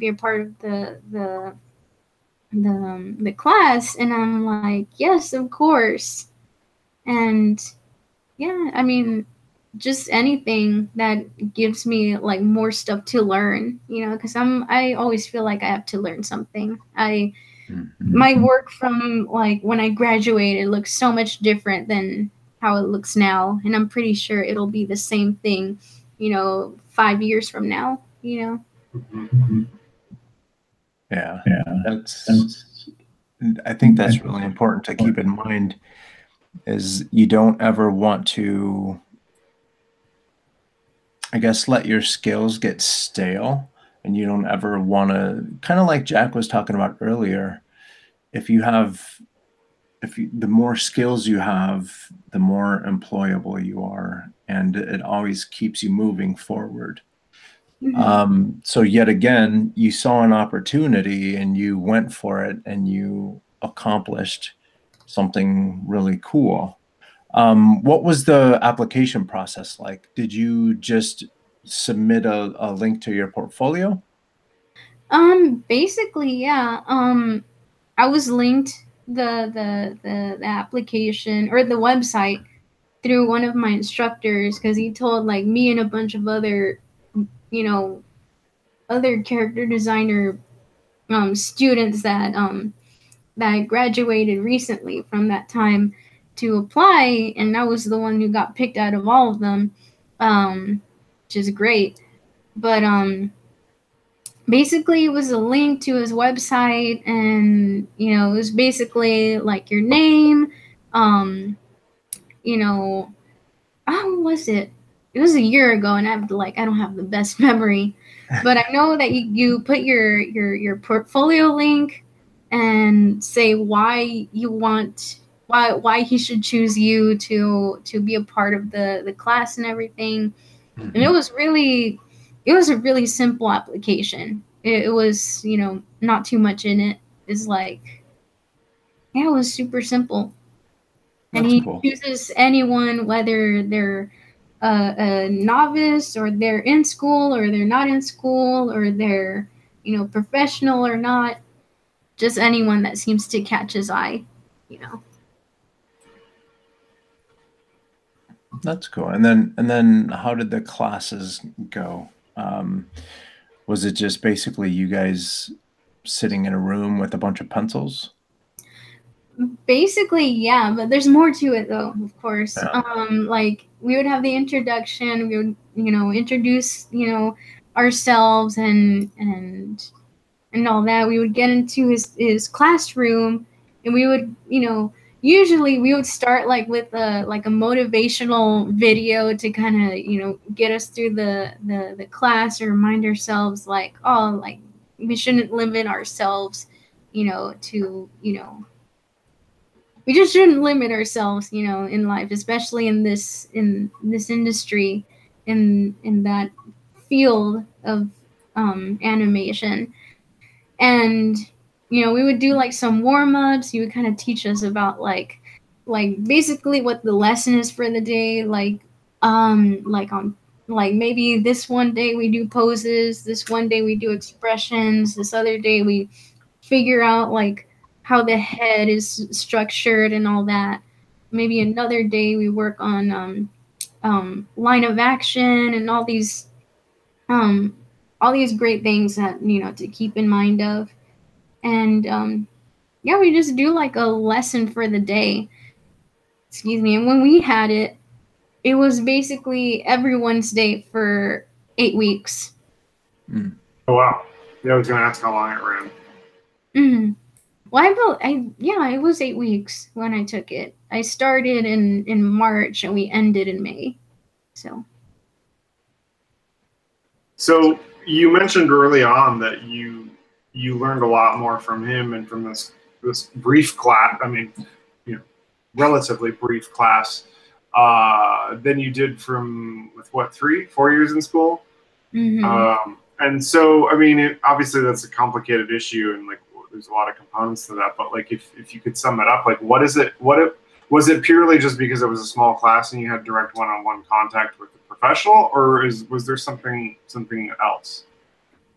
a part of the class? And I'm like, yes, of course. And yeah, I mean, just anything that gives me like more stuff to learn, you know, because I always feel like I have to learn something. My work from like when I graduated looks so much different than how it looks now, and I'm pretty sure it'll be the same thing, you know, 5 years from now, you know. Yeah, I think that's really important to keep in mind, is you don't ever want to, I guess, let your skills get stale, and you don't ever want to, kind of like Jack was talking about earlier, the more skills you have, the more employable you are, and it always keeps you moving forward. So yet again, you saw an opportunity and you went for it, and you accomplished something really cool. What was the application process like? Did you just submit a link to your portfolio? Basically, yeah. I was linked the application or the website through one of my instructors, because he told like me and a bunch of other, you know, other character designer students that graduated recently from that time to apply, and I was the one who got picked out of all of them, which is great. But basically, it was a link to his website, and you know, it was basically like your name, you know, how was it? It was a year ago, and I don't have the best memory, but I know that you put your portfolio link and say why you want why he should choose you to be a part of the class and everything. And it was a really simple application. It was, you know, not too much in it. It's like, yeah, it was super simple. And That's he cool. chooses anyone, whether they're a novice, or they're in school, or they're not in school, or they're, you know, professional or not. Just anyone that seems to catch his eye, you know. That's cool. And then how did the classes go? Was it just basically you guys sitting in a room with a bunch of pencils? Basically, yeah, but there's more to it though, of course. Yeah. Like we would have the introduction, we would, you know, introduce, you know, ourselves and all that. We would get into his classroom, and we would, you know, usually we would start like with a motivational video to kind of, you know, get us through the class, or remind ourselves like, oh, like we shouldn't limit ourselves, you know, to, you know, we just shouldn't limit ourselves, you know, in life, especially in this industry, in that field of animation. And you know, we would do like some warm-ups. He would kind of teach us about like basically what the lesson is for the day, like on, like maybe this one day we do poses, this one day we do expressions, this other day we figure out like how the head is structured and all that. maybe another day we work on line of action and all these great things that, to keep in mind of. And yeah, we just do like a lesson for the day. Excuse me. And when we had it, it was basically every Wednesday for 8 weeks. Mm. Oh wow! Yeah, I was going to ask how long it ran. Mm-hmm. Well, it was 8 weeks when I took it. I started in March and we ended in May. So you mentioned early on that you learned a lot more from him and from this brief class. I mean, relatively brief class than you did with what, 4 years in school. Mm-hmm. And so, I mean, obviously that's a complicated issue, and like there's a lot of components to that. But like, if you could sum it up, like, was it purely just because it was a small class and you had direct one-on-one contact with the professional, or was there something else?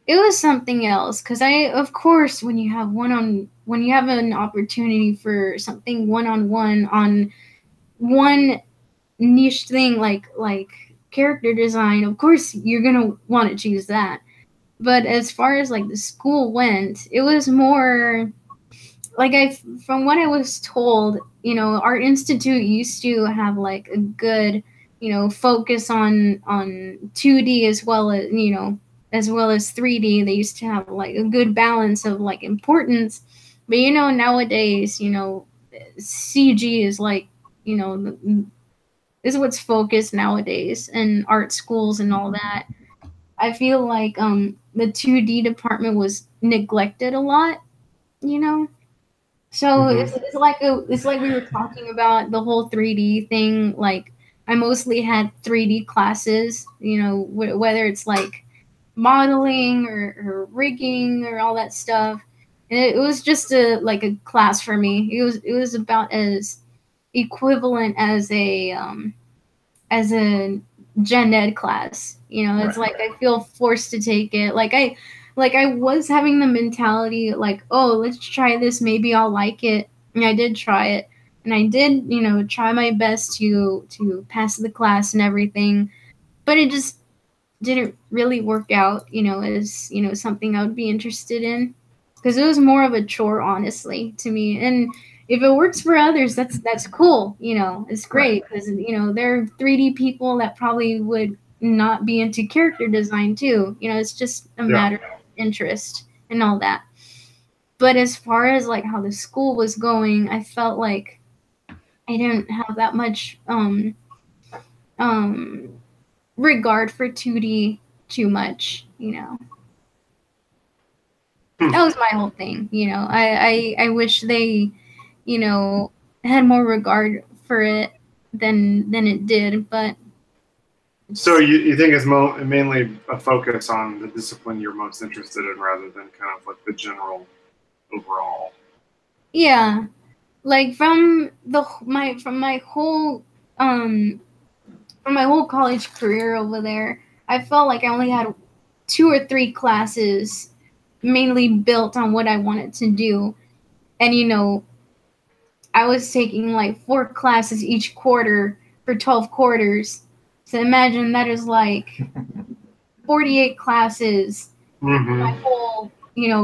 It was something else, because of course, when you have an opportunity for something one-on-one on one niche thing like character design, of course you're gonna want to choose that. But as far as like the school went, it was more like from what I was told, our institute used to have like a good, focus on 2D as well as 3D. They used to have like a good balance of like importance. But nowadays, CG is like, is what's focused nowadays in art schools and all that. I feel like the 2D department was neglected a lot, you know. So Mm-hmm. it's like we were talking about the whole 3D thing. Like I mostly had 3D classes, whether it's like modeling or rigging or all that stuff. And it was just a class for me. It was about as equivalent as a gen ed class. It's Right. like I feel forced to take it. Like I was having the mentality like, oh, let's try this, maybe I'll like it. And I did try it. And I did, try my best to pass the class and everything. But it just didn't really work out, as, something I would be interested in. Because it was more of a chore, honestly, to me. And if it works for others, that's cool. It's great because there are 3D people that probably would not be into character design too. It's just a matter of interest and all that. But as far as like how the school was going, I felt like I didn't have that much regard for 2D too much. That was my whole thing. I wish they had more regard for it than it did. But So you think it's mainly a focus on the discipline you're most interested in rather than kind of like the general overall? yeah, like from my whole college career over there, I felt like I only had 2 or 3 classes mainly built on what I wanted to do. And I was taking like 4 classes each quarter for 12 quarters. So imagine that is like 48 classes Mm-hmm. my whole,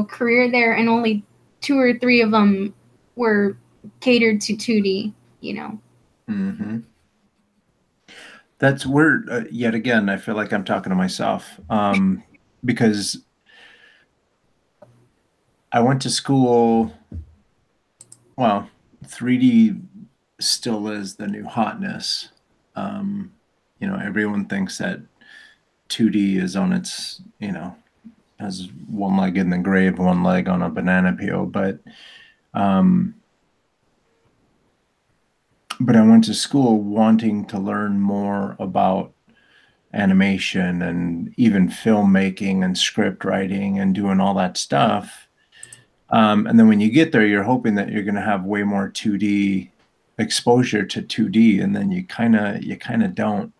career there, and only 2 or 3 of them were catered to 2D, Mm-hmm. That's where, yet again, I feel like I'm talking to myself because I went to school, well, 3D still is the new hotness. Everyone thinks that 2D is on its, has one leg in the grave, one leg on a banana peel. But I went to school wanting to learn more about animation and even filmmaking and script writing and doing all that stuff. And then when you get there, you're hoping that you're going to have way more 2D exposure to 2D, and then you kind of don't.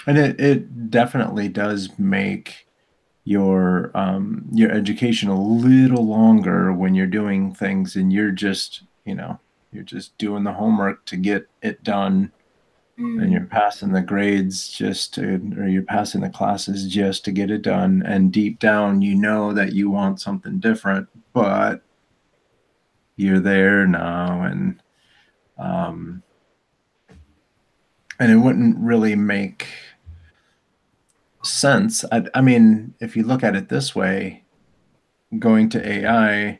And it definitely does make your education a little longer when you're doing things and you're just you know, you're just doing the homework to get it done, and you're passing the grades or you're passing the classes just to get it done. And deep down, you know that you want something different, but you're there now, and it wouldn't really make sense. I mean, if you look at it this way, going to AI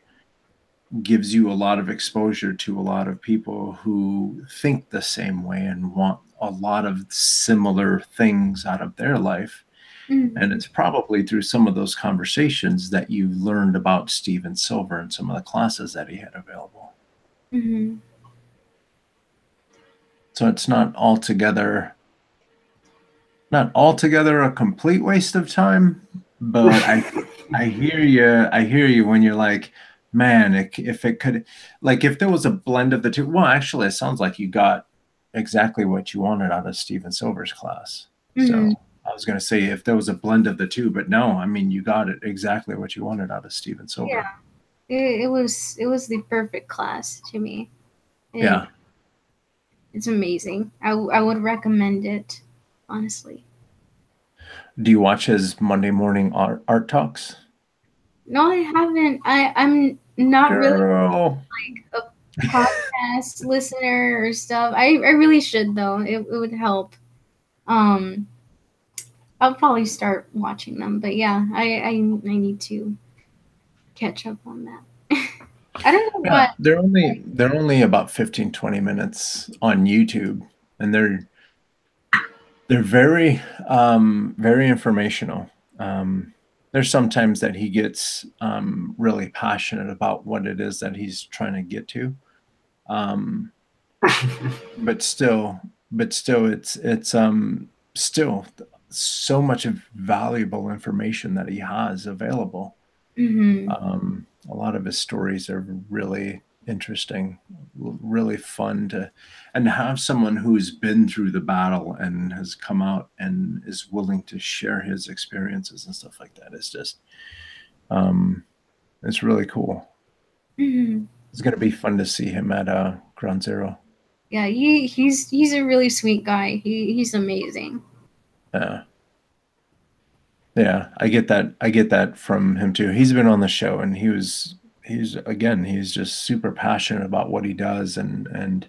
gives you a lot of exposure to a lot of people who think the same way and want a lot of similar things out of their life. And it's probably through some of those conversations that you learned about Steven Silver and some of the classes that he had available. So it's not altogether a complete waste of time, but I hear you when you're like, man, if it could, like, if there was a blend of the two. Well, actually, it sounds like you got exactly what you wanted out of Steven Silver's class. So I was going to say if there was a blend of the two, but no, I mean, you got it exactly what you wanted out of Steven Silver. Yeah, it was the perfect class to me. Yeah, it's amazing. I would recommend it, honestly. Do you watch his Monday morning art talks? No, I haven't. I'm not Girl. really like a podcast listener or stuff. I really should though. It would help. I'll probably start watching them, but yeah, I need to catch up on that. I don't know what they're only about 15-20 minutes on YouTube, and they're very very informational. There's sometimes that he gets really passionate about what it is that he's trying to get to, but still it's still so much valuable information that he has available. A lot of his stories are really interesting, really fun to have someone who's been through the battle and has come out and is willing to share his experiences and stuff like that. It's just it's really cool. It's going to be fun to see him at Ground Zero. Yeah, he's a really sweet guy. He's amazing. Yeah, I get that from him too. He's been on the show, and he's just super passionate about what he does, and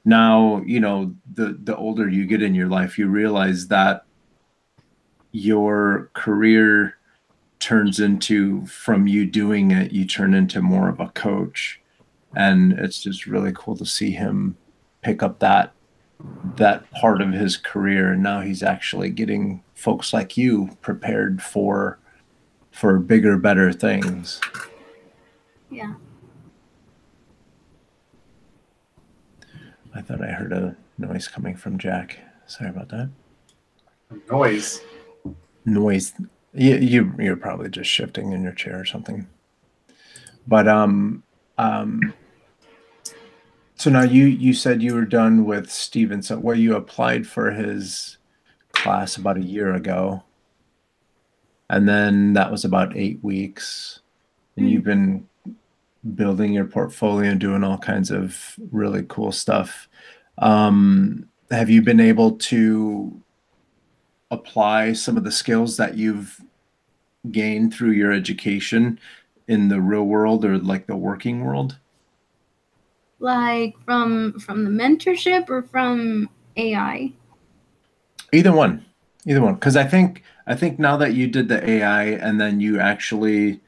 now, you know, the older you get in your life, you realize that your career turns into, from you doing it, you turn into more of a coach, and it's just really cool to see him pick up that part of his career, and now he's actually getting folks like you prepared for bigger, better things. Yeah. I thought I heard a noise coming from Jack. Sorry about that. Noise. You're probably just shifting in your chair or something. But so now you said you were done with Steven. So well, you applied for his class about a year ago, and then that was about 8 weeks, and you've been building your portfolio and doing all kinds of really cool stuff. Have you been able to apply some of the skills that you've gained through your education in the real world, or like the working world? Like from the mentorship or from AI? Either one. Because I think now that you did the AI and then you actually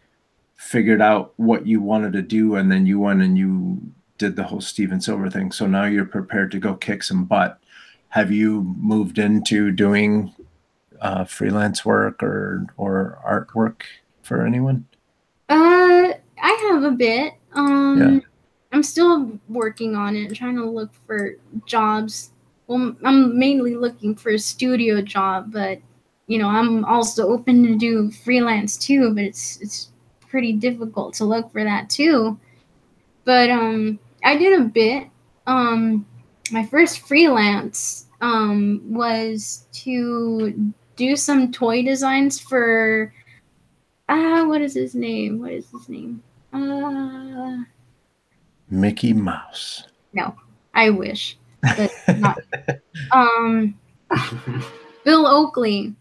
figured out what you wanted to do, and then you went and you did the whole Steven Silver thing. So now you're prepared to go kick some butt. Have you moved into doing freelance work or artwork for anyone? I have a bit. Yeah. I'm still working on it, trying to look for jobs. Well, I'm mainly looking for a studio job, but you know, I'm also open to do freelance too, but it's pretty difficult to look for that too. But I did a bit. My first freelance was to do some toy designs for what is his name? Mickey Mouse. No, I wish, but not. Bill Oakley.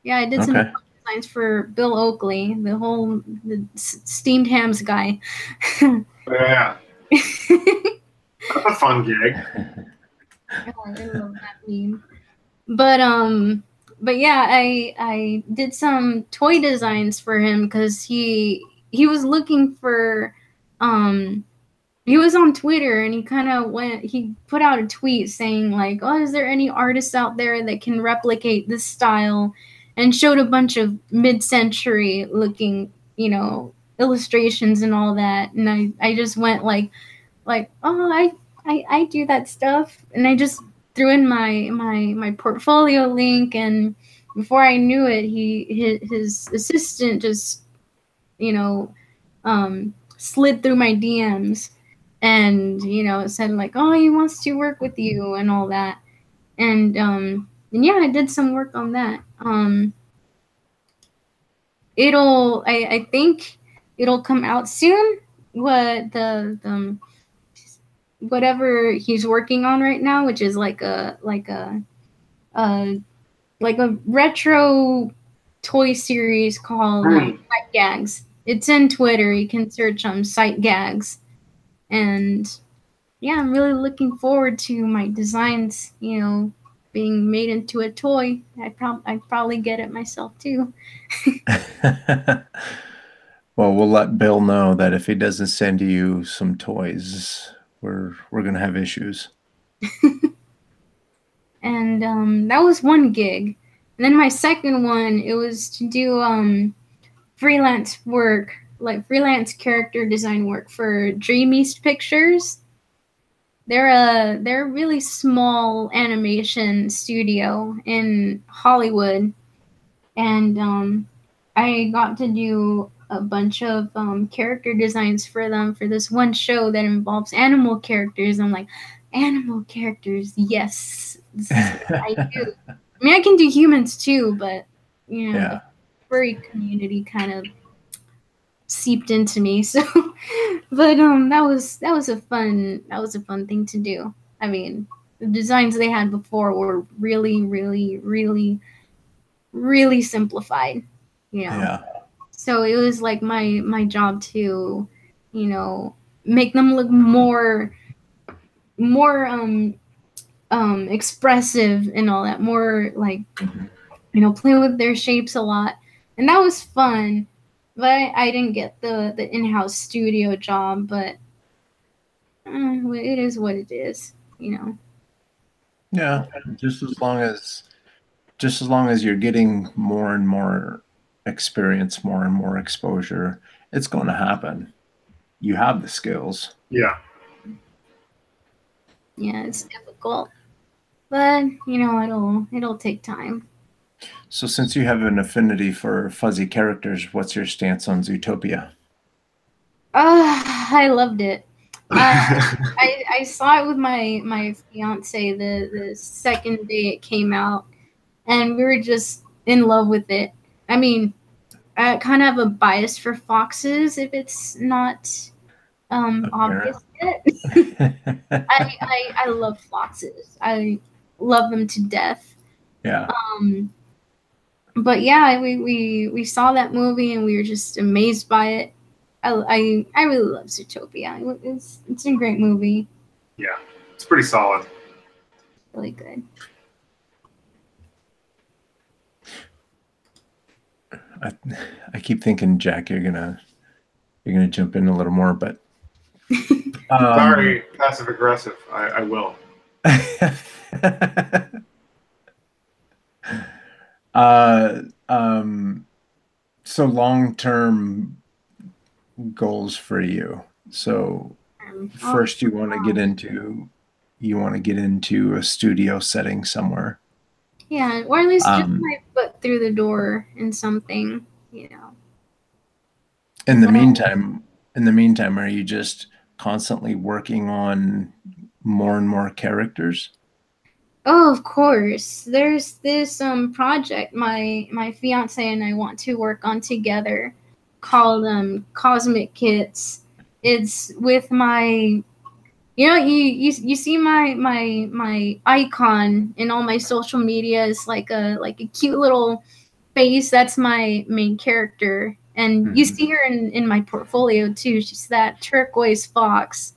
Yeah, I did some Okay. designs for Bill Oakley, the steamed hams guy. Yeah, that's a fun gig. Oh, I love that meme. But yeah, I did some toy designs for him because he was looking for he was on Twitter and he put out a tweet saying like, oh, is there any artists out there that can replicate this style, and showed a bunch of mid-century looking, illustrations and all that. And I just went like, oh, I do that stuff. And I just threw in my portfolio link, and before I knew it, his assistant just, slid through my DMs and said like, oh, he wants to work with you and all that. And yeah, I did some work on that. I think it'll come out soon. What the whatever he's working on right now, which is like a retro toy series called Sight Gags. It's in Twitter. You can search Sight Gags. And yeah, I'm really looking forward to my designs, being made into a toy. I'd probably get it myself too. Well, we'll let Bill know that if he doesn't send you some toys, we're gonna have issues. And that was one gig. And then my second one, it was to do freelance work, like freelance character design work for Dream East Pictures. They're a really small animation studio in Hollywood, and I got to do a bunch of character designs for them for this one show that involves animal characters. I'm like, animal characters, yes, this is what I do. I mean, I can do humans too, but the furry community kind of seeped into me. So, but that was a fun thing to do. I mean, the designs they had before were really, really, really, really simplified. Yeah. So it was like my job to, make them look more expressive and all that, more like, play with their shapes a lot. And that was fun. But I didn't get the in-house studio job, but it is what it is, Yeah, just as long as you're getting more and more experience, more and more exposure, it's going to happen. You have the skills. Yeah. Yeah, it's difficult, but it'll take time. So since you have an affinity for fuzzy characters, what's your stance on Zootopia? I loved it. I saw it with my fiance the second day it came out, and we were just in love with it. I mean, I kind of have a bias for foxes if it's not obvious yet. I love foxes. I love them to death. Yeah. But yeah, we saw that movie and we were just amazed by it. I really love Zootopia. It's a great movie. Yeah, it's pretty solid. Really good. I keep thinking, Jack, you're gonna jump in a little more, but sorry, passive aggressive. I will. So long-term goals for you. So first you want to get into a studio setting somewhere. Yeah, or at least just my foot through the door in something, In the meantime, are you just constantly working on more and more characters? Oh, of course. There's this project my fiance and I want to work on together called Cosmic Kits, it's with my, you know, you see my icon in all my social media is like a cute little face. That's my main character, and you see her in my portfolio too. She's that turquoise fox.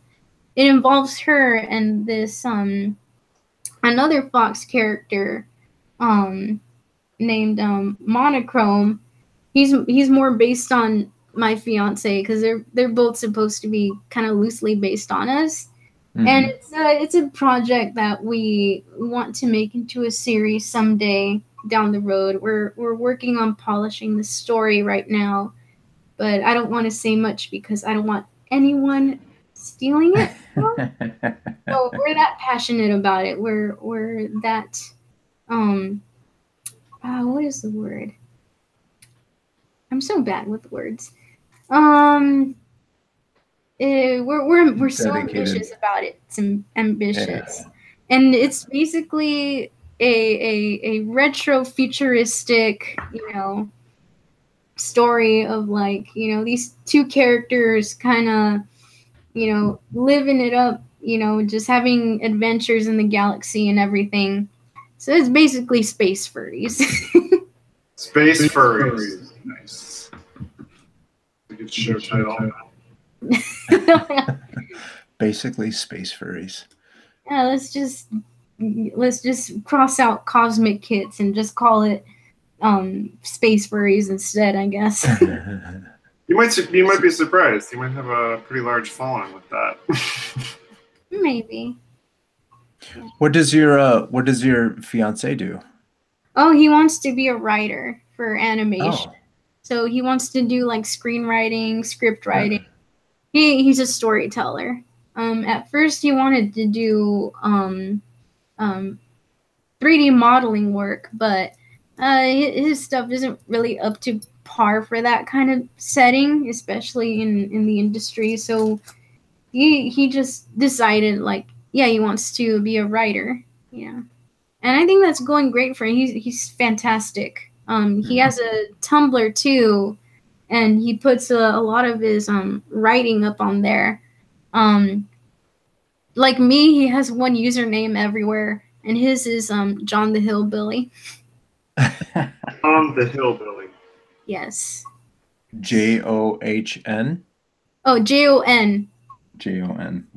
It involves her and this another fox character named Monochrome. He's more based on my fiance because they're both supposed to be kind of loosely based on us. And it's a project that we want to make into a series someday down the road. We're working on polishing the story right now, but I don't want to say much because I don't want anyone stealing it. So we're that passionate about it. We're that what is the word? I'm so bad with words. We're so ambitious about it. It's ambitious, and it's basically a retro futuristic, you know, story of like, you know, these two characters kind of, you know, living it up, you know, just having adventures in the galaxy and everything. So it's basically space furries. Space furries. Nice. A good show title. Basically space furries. Yeah, let's just cross out cosmic kits and just call it space furries instead, I guess. You might be surprised. You might have a pretty large following with that. Maybe. What does your fiance do? Oh, he wants to be a writer for animation. Oh. So he wants to do like screenwriting, script writing. He's a storyteller. At first he wanted to do 3D modeling work, but his stuff isn't really up to par for that kind of setting, especially in the industry. So he just decided like, yeah, he wants to be a writer. Yeah. And I think that's going great for him. He's fantastic. He has a Tumblr too, and he puts a lot of his writing up on there. Like me, he has one username everywhere, and his is John the Hillbilly. John the Hillbilly. Yes. John. Oh, Jon. Jon.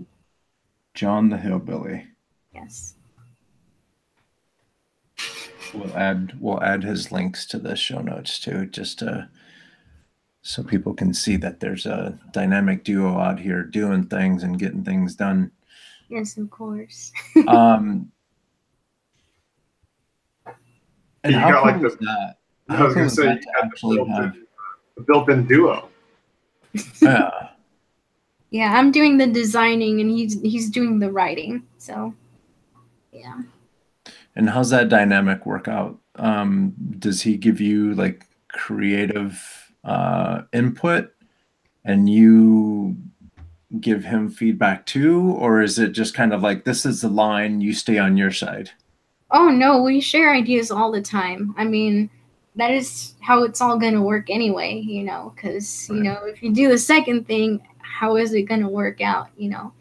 John the Hillbilly. Yes. We'll add his links to the show notes too, just so people can see that there's a dynamic duo out here doing things and getting things done. Yes, of course. And you how got cool like is that? I was going to say, you got the built-in duo. Yeah. Yeah, I'm doing the designing and he's doing the writing. So, yeah. And how's that dynamic work out? Does he give you like creative input and you give him feedback too? Or is it just kind of like, this is the line, you stay on your side? Oh, no, we share ideas all the time. I mean, that is how it's all going to work anyway, you know, because, you know, if you do the second thing, how is it going to work out, you know?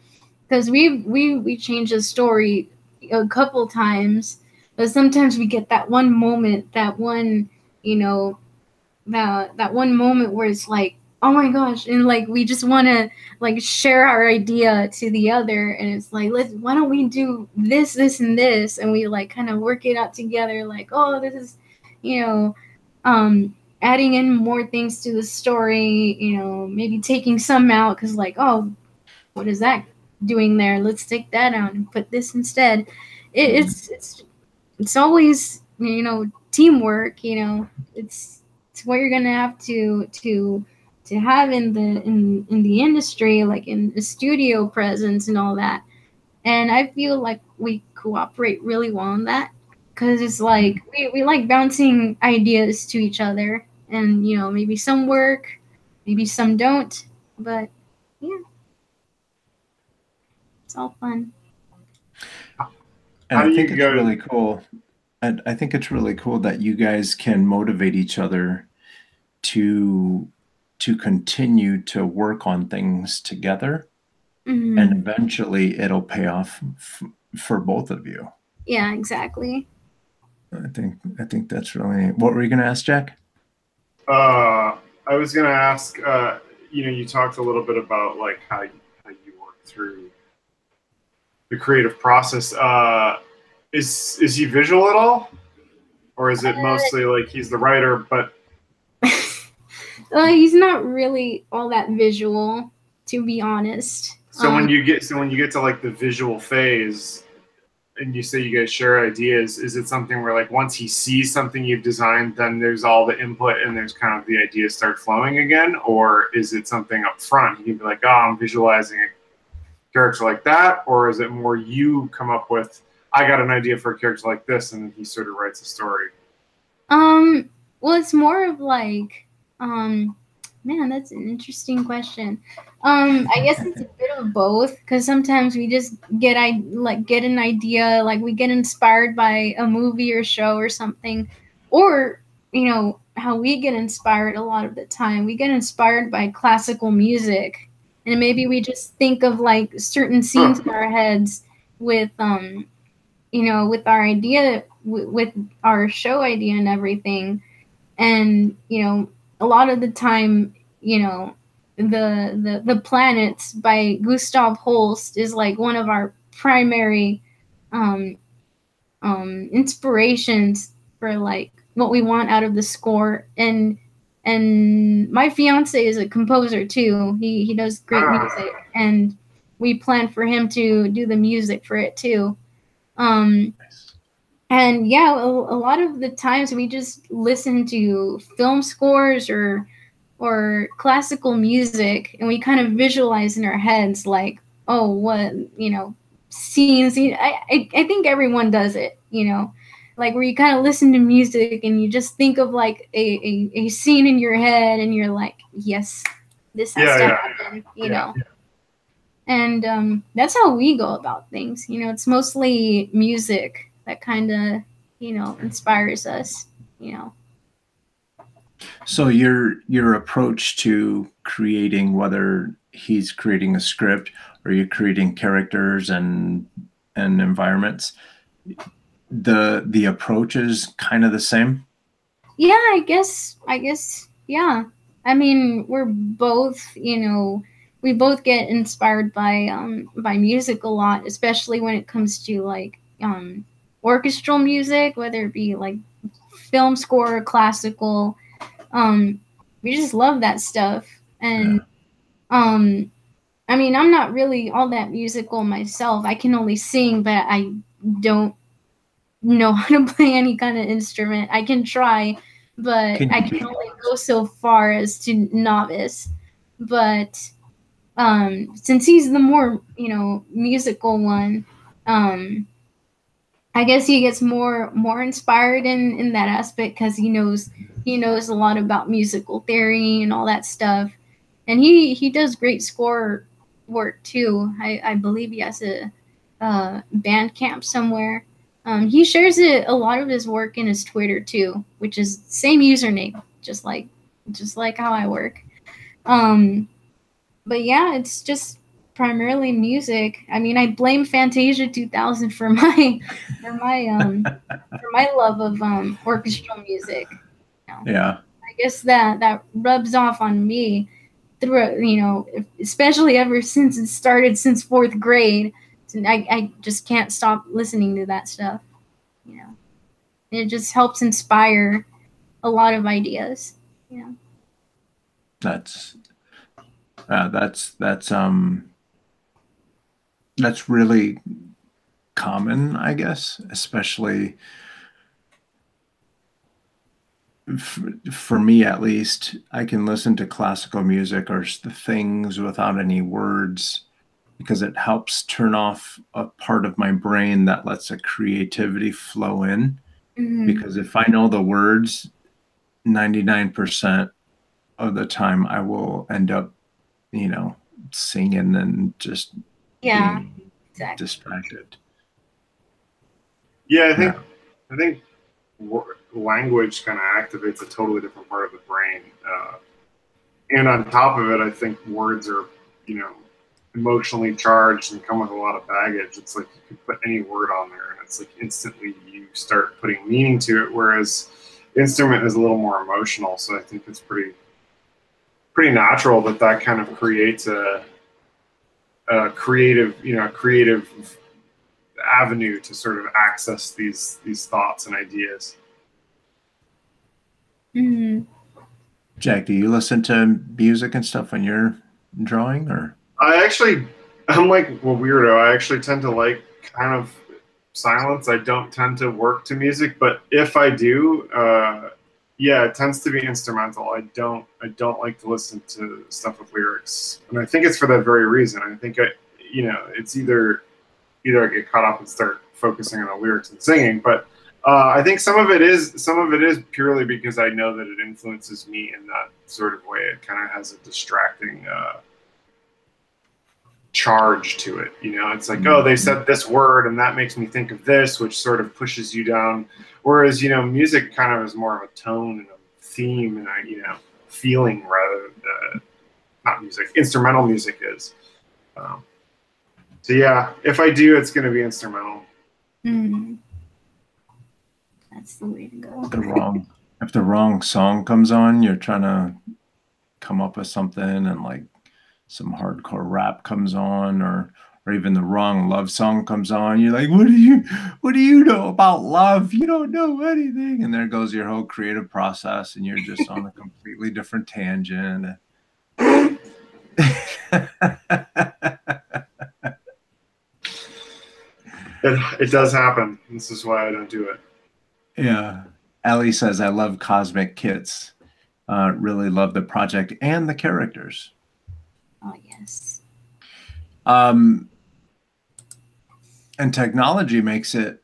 Because we changed the story a couple times, but sometimes we get that one moment, that one, you know, that one moment where it's like, oh my gosh, and like we just want to like share our idea to the other, and it's like, why don't we do this, and this, and we like kind of work it out together, like, oh, this is, you know, adding in more things to the story, you know, maybe taking some out because like, oh, what is that doing there? Let's take that out and put this instead. It's always, you know, teamwork. You know, it's what you're gonna have to have in the industry, like in the studio presence and all that. And I feel like we cooperate really well on that because it's like we like bouncing ideas to each other, and you know, maybe some work, maybe some don't, but yeah. It's all fun. And I think it's really cool. And I think it's really cool that you guys can motivate each other to to continue to work on things together, Mhm. and eventually it'll pay off for both of you. Yeah, exactly. I think that's really. What were you going to ask, Jack? I was going to ask, you talked a little bit about like how you work through the creative process. Is he visual at all, or is it mostly like he's the writer, but he's not really all that visual, to be honest. so when you get to like the visual phase, and you say you guys share ideas, is it something where like once he sees something you've designed, then there's all the input and there's kind of the ideas start flowing again? Or is it something up front? You can be like, oh, I'm visualizing a character like that. Or is it more you come up with, I got an idea for a character like this, and then he sort of writes a story? Well, it's more of like, man, that's an interesting question. I guess it's a bit of both, because sometimes we just get an idea, like we get inspired by a movie or show or something, or how we get inspired a lot of the time. We get inspired by classical music, and maybe we just think of like certain scenes in our heads with with our idea, with our show idea and everything. And a lot of the time, the Planets by Gustav Holst is like one of our primary inspirations for like what we want out of the score. And my fiance is a composer too. He does great music, and we plan for him to do the music for it too. And yeah, a lot of the times we just listen to film scores or classical music, and we kind of visualize in our heads like, oh, what scenes. I think everyone does it, like where you kind of listen to music and you just think of like a scene in your head, and you're like, yes, this has to happen, you know. And that's how we go about things. It's mostly music that kind of, inspires us, So your approach to creating, whether he's creating a script or you're creating characters and environments, the approach is kind of the same. Yeah, I guess, yeah. I mean, we're both, we both get inspired by music a lot, especially when it comes to like orchestral music, whether it be like film score or classical. We just love that stuff. And I mean, I'm not really all that musical myself. I can only sing, but I don't know how to play any kind of instrument. I can try, but I can only go so far as to novice. But since he's the more musical one, I guess he gets more inspired in that aspect, because he knows a lot about musical theory and all that stuff. And he does great score work too. I believe he has a band camp somewhere. He shares a lot of his work in his Twitter too, which is same username, just like how I work. But yeah, it's just primarily music. I mean, I blame Fantasia 2000 for my love of orchestral music. Yeah. I guess that rubs off on me through, especially ever since it started, since 4th grade. I just can't stop listening to that stuff. It just helps inspire a lot of ideas. That's really common, I guess, especially for me at least. I can listen to classical music or the things without any words, because it helps turn off a part of my brain that lets a creativity flow in. Mm-hmm. Because if I know the words, 99% of the time I will end up, singing and just being distracted. Yeah, I think language kind of activates a totally different part of the brain. And on top of it, I think words are, you know, emotionally charged and come with a lot of baggage. It's like you could put any word on there and it's like instantly you start putting meaning to it, whereas instrument is a little more emotional. So I think it's pretty natural that that kind of creates a creative, you know, creative avenue to sort of access these thoughts and ideas. Mm-hmm. Jack, do you listen to music and stuff when you're drawing, or? I'm like a weirdo. I actually tend to like kind of silence. I don't tend to work to music, but if I do, yeah, it tends to be instrumental. I don't like to listen to stuff with lyrics, and I think it's for that very reason. I think you know, it's either I get caught up and start focusing on the lyrics and singing, but I think some of it is purely because I know that it influences me in that sort of way. It kind of has a distracting charge to it. You know, it's like, oh, they said this word and that makes me think of this, which sort of pushes you down. Whereas, you know, music kind of is more of a tone and a theme and a, you know, feeling rather than not music. Instrumental music is. So yeah, if I do, it's going to be instrumental. Mm. That's the way to go. If the wrong song comes on, you're trying to come up with something, and like some hardcore rap comes on, or even the wrong love song comes on, you're like, what do you know about love? You don't know anything. And there goes your whole creative process, and you're just on a completely different tangent. It does happen. This is why I don't do it. Yeah. Ellie says, I love Cosmic Kits. Really love the project and the characters. Oh, yes. And technology makes it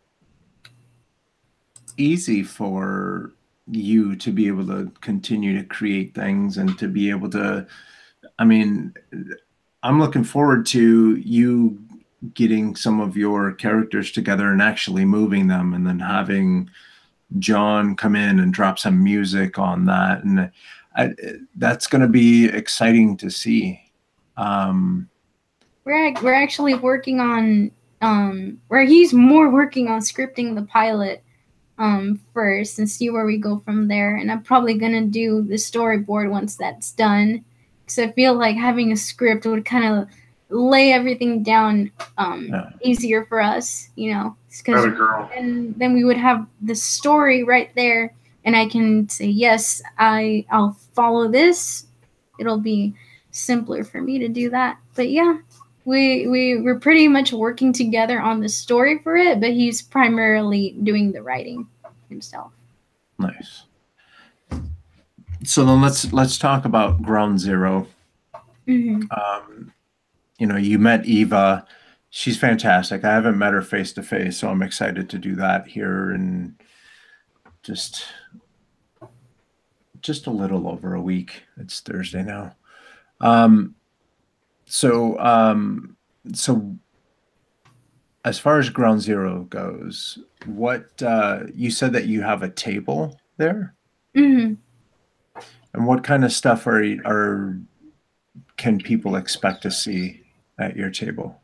easy for you to be able to continue to create things and to be able to, I mean, I'm looking forward to you getting some of your characters together and actually moving them, and then having John come in and drop some music on that. And that's going to be exciting to see. We're actually working on where he's more working on scripting the pilot first and see where we go from there. And I'm probably gonna do the storyboard once that's done, because I feel like having a script would kind of lay everything down easier for us, you know, because and then we would have the story right there, and I can say, yes, I'll follow this. It'll be simpler for me to do that. But yeah, we're pretty much working together on the story for it, but he's primarily doing the writing himself. Nice. So then let's talk about Ground Zero. Mm-hmm. You know, you met Eva. She's fantastic. I haven't met her face to face, so I'm excited to do that here in just a little over a week. It's Thursday now. So as far as Ground Zero goes, what you said that you have a table there? Mm-hmm. And what kind of stuff can people expect to see at your table?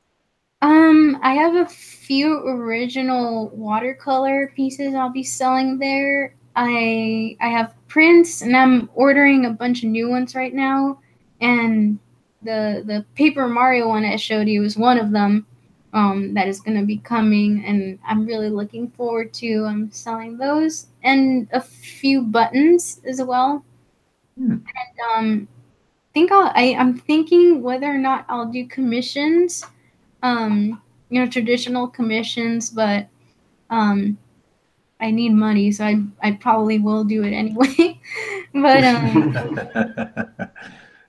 I have a few original watercolor pieces I'll be selling there. I have prints, and I'm ordering a bunch of new ones right now. And the Paper Mario one I showed you is one of them that is going to be coming, and I'm really looking forward to selling those, and a few buttons as well. And I'm thinking whether or not I'll do commissions, you know, traditional commissions, but I need money, so I probably will do it anyway.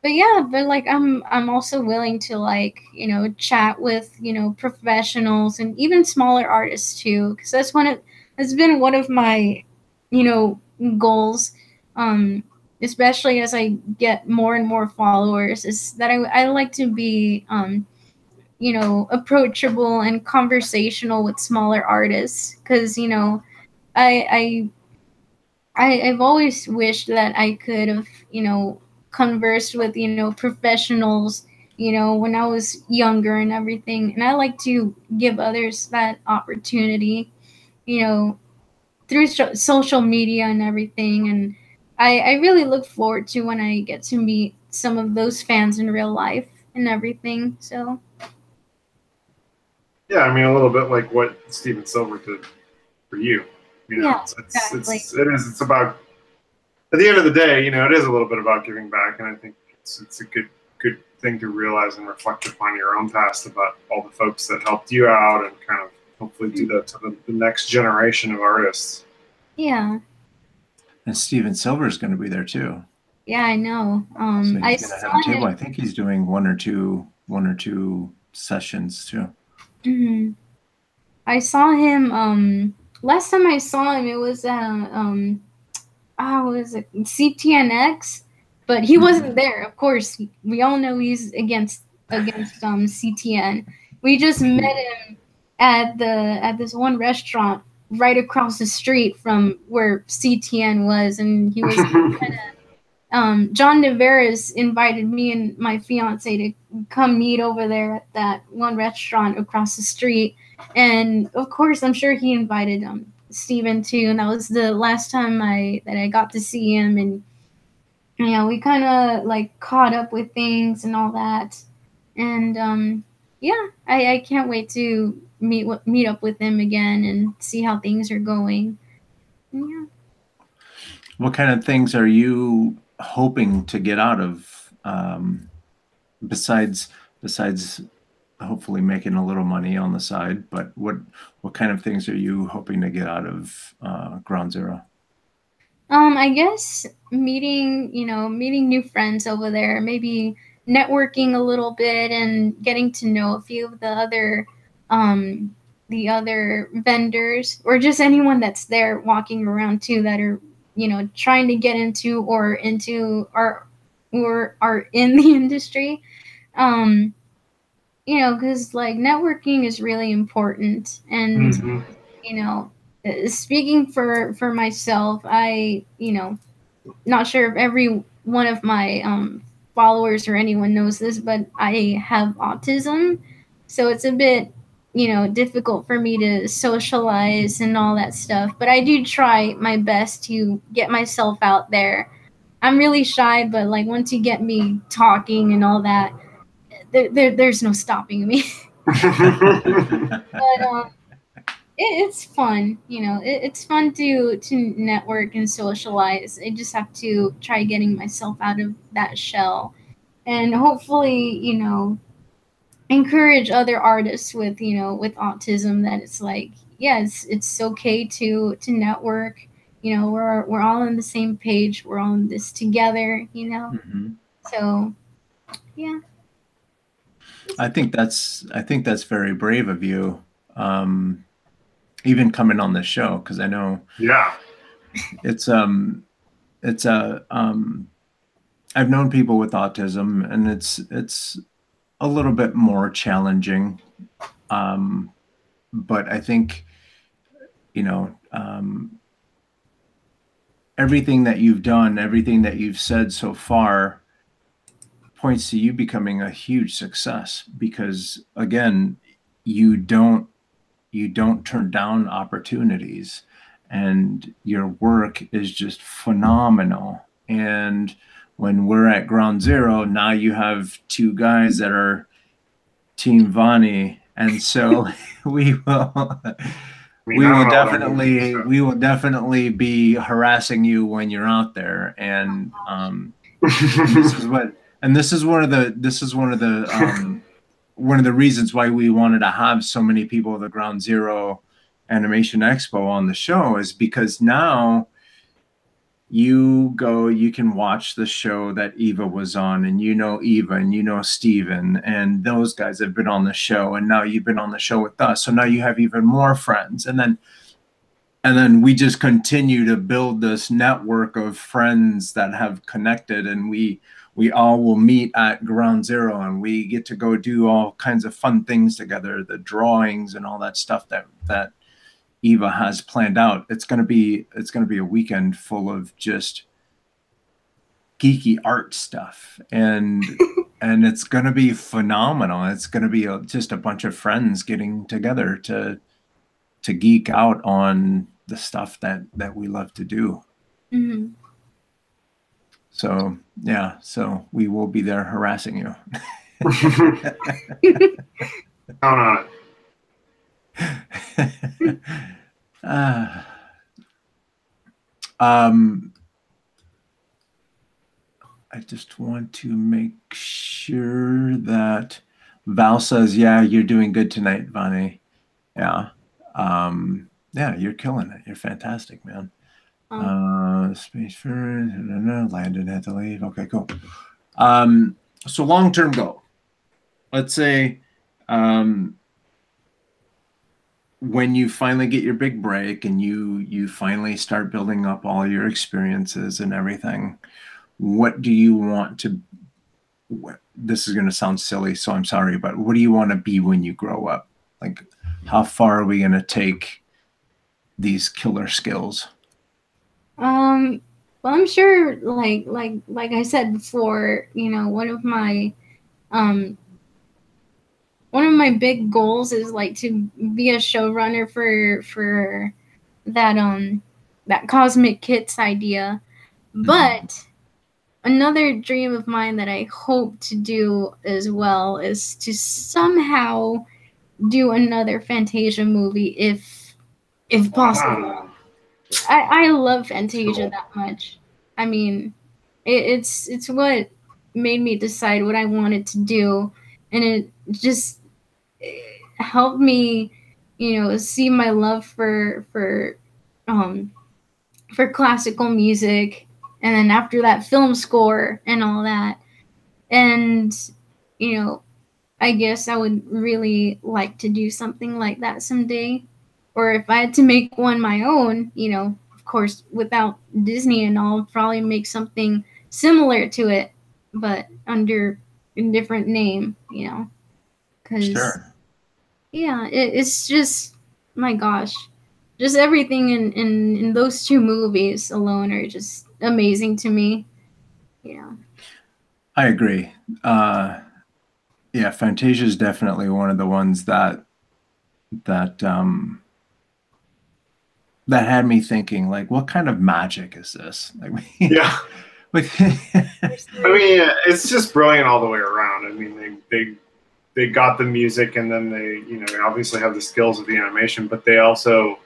But yeah, but like I'm also willing to, like, you know, chat with, you know, professionals and even smaller artists too, because that's been one of my, you know, goals, especially as I get more and more followers, is that I like to be you know, approachable and conversational with smaller artists, because, you know, I've always wished that I could have, you know, conversed with, you know, professionals, you know, when I was younger and everything. And I like to give others that opportunity, you know, through social media and everything. And I really look forward to when I get to meet some of those fans in real life and everything. So Yeah, I mean, a little bit like what Steven Silver did for you. You know, yeah, it's, exactly. it's about, at the end of the day, you know, it is a little bit about giving back, and I think it's a good thing to realize and reflect upon your own past about all the folks that helped you out, and kind of hopefully do that to the next generation of artists. Yeah. And Steven Silver is going to be there too. Yeah, I know. So he's I going to saw have a table. him. I think he's doing one or two sessions too. Mhm. I saw him. Last time I saw him, it was was it CTNX? But he wasn't there. Of course, we all know he's against CTN. We just met him at this one restaurant right across the street from where CTN was, and he was John Deveras invited me and my fiance to come meet over there at that one restaurant across the street. And of course, I'm sure he invited Steven too. And that was the last time I got to see him. And you know, we kind of like caught up with things and all that. And yeah, I can't wait to meet up with him again and see how things are going. And yeah. What kind of things are you hoping to get out of, besides hopefully making a little money on the side? But what kind of things are you hoping to get out of Ground Zero? I guess meeting new friends over there, maybe networking a little bit and getting to know a few of the other vendors, or just anyone that's there walking around too, that are, you know, trying to get into or are in the industry. You know, because like networking is really important. And Mm-hmm. you know, speaking for myself, I, you know, not sure if every one of my followers or anyone knows this, but I have autism, so it's a bit, you know, difficult for me to socialize and all that stuff. But I do try my best to get myself out there. I'm really shy, but like once you get me talking and all that, there's no stopping me. But it's fun, you know. It's fun to network and socialize. I just have to try getting myself out of that shell, and hopefully, you know, encourage other artists with, you know, with autism, that it's like, yes, it's okay to network. You know, we're all on the same page. We're all in this together. You know, Mm-hmm. so yeah. I think that's very brave of you, even coming on this show, because I know Yeah. it's I've known people with autism, and it's a little bit more challenging, but I think, you know, everything that you've done, everything that you've said so far points to you becoming a huge success, because again, you don't turn down opportunities, and your work is just phenomenal. And when we're at Ground Zero, now you have two guys that are Team Vane, and so we will we will definitely be harassing you when you're out there. And this is one of the one of the reasons why we wanted to have so many people at the Ground Zero Animation Expo on the show, is because now you can watch the show that Eva was on, and you know Eva, and you know Steven, and those guys have been on the show, and now you've been on the show with us. So now you have even more friends. And then we just continue to build this network of friends that have connected, and we all will meet at Ground Zero, and we get to go do all kinds of fun things together, the drawings and all that stuff that Eva has planned out. It's going to be a weekend full of just geeky art stuff, and it's going to be phenomenal. It's going to be just a bunch of friends getting together to geek out on the stuff that we love to do. Mm-hmm. So yeah, so we will be there harassing you. Count on it. I just want to make sure that Val says, yeah, you're doing good tonight, Vane. Yeah. Yeah, you're killing it. You're fantastic, man. Space for landed, had to leave. Okay, cool. So long-term goal. Let's say when you finally get your big break and you finally start building up all your experiences and everything, what do you want to, this is going to sound silly, so I'm sorry, but what do you want to be when you grow up? Like, how far are we going to take these killer skills? Well, I'm sure, like I said before, you know, one of my big goals is like to be a showrunner for that Cosmic Kits idea. But another dream of mine that I hope to do as well is to somehow do another Fantasia movie if possible. I love Fantasia that much. I mean, it's what made me decide what I wanted to do, and it just helped me, you know, see my love for classical music, and then after that, film score and all that. And you know, I guess I would really like to do something like that someday. Or if I had to make one my own, you know, of course, without Disney and all, probably make something similar to it, but under a different name, you know. Because, Sure. yeah, it's just, my gosh, just everything in those two movies alone are just amazing to me. Yeah. I agree. Yeah, Fantasia is definitely one of the ones that that had me thinking, like, what kind of magic is this? Like, Yeah. like, I mean, it's just brilliant all the way around. I mean, they got the music, and then they, you know, they obviously have the skills of the animation, but they also,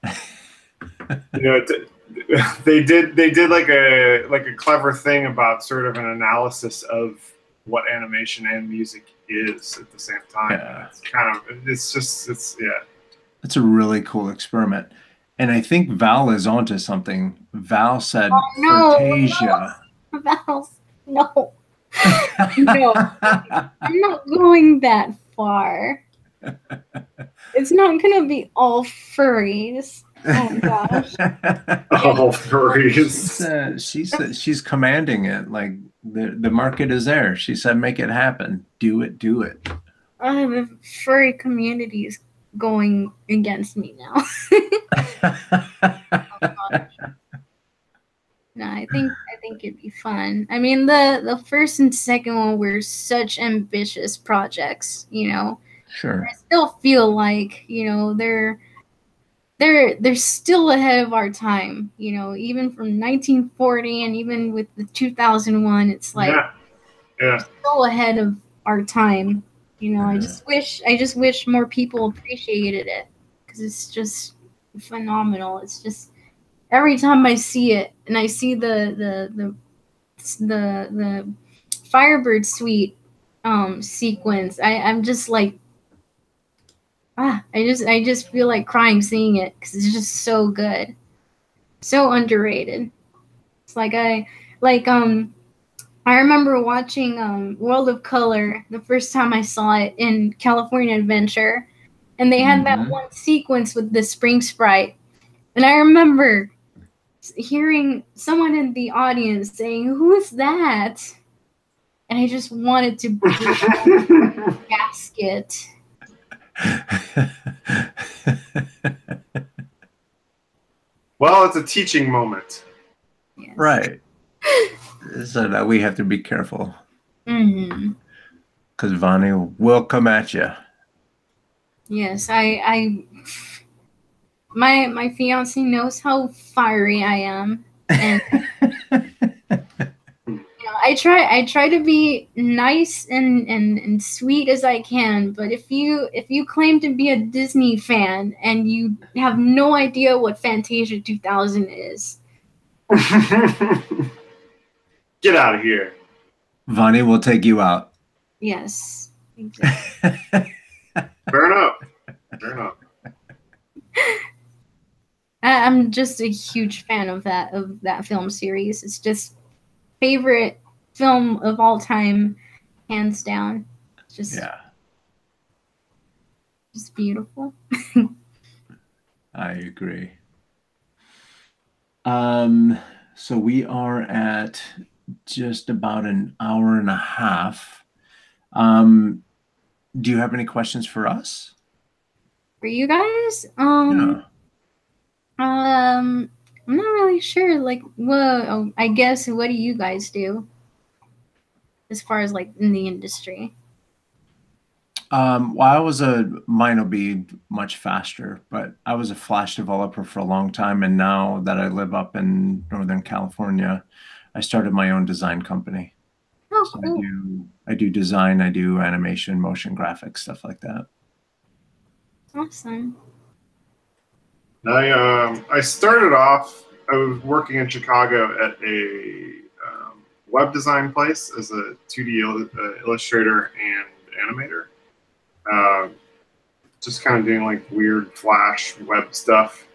you know, they did like a clever thing about sort of an analysis of what animation and music is at the same time. Yeah. It's kind of, it's yeah. It's a really cool experiment. And I think Val is onto something. Val said Fantasia. No. Val, no. No. I'm not going that far. It's not gonna be all furries. Oh my gosh. All furries. She's commanding it. Like, the market is there. She said, make it happen. Do it. The furry community is going against me now. No, I think it'd be fun. I mean, the first and second one were such ambitious projects, you know. Sure. I still feel like, you know, they're still ahead of our time, you know, even from 1940 and even with the 2001, it's like so ahead of our time. You know, I just wish more people appreciated it, because it's just phenomenal. It's just every time I see it and I see the Firebird Suite sequence, I'm just like, I just feel like crying seeing it, because it's just so good, so underrated. It's like I remember watching World of Color the first time I saw it in California Adventure, and they had that one sequence with the spring sprite, and I remember hearing someone in the audience saying, "Who is that?" And I just wanted to break the gasket. Well, it's a teaching moment. Yes. Right. So that we have to be careful Hmm. because Vane will come at you. Yes, my fiance knows how fiery I am, and I try to be nice and sweet as I can, but if you claim to be a Disney fan and you have no idea what Fantasia 2000 is, Get out of here. Vane will take you out. yes, exactly. Fair enough. Fair enough. I'm just a huge fan of that film series. It's just favorite film of all time, hands down. It's just beautiful. I agree. So we are at just about an hour and a half. Do you have any questions for us? For you guys, Yeah. I'm not really sure. Like, well, I guess what do you guys do as far as like in the industry? Well, mine will be much faster, but I was a Flash developer for a long time, and now that I live up in Northern California, I started my own design company. Oh, So cool. I do design, I do animation, motion graphics, stuff like that. Awesome. I started off. I was working in Chicago at a web design place as a 2D illustrator and animator. Just kind of doing like weird Flash web stuff.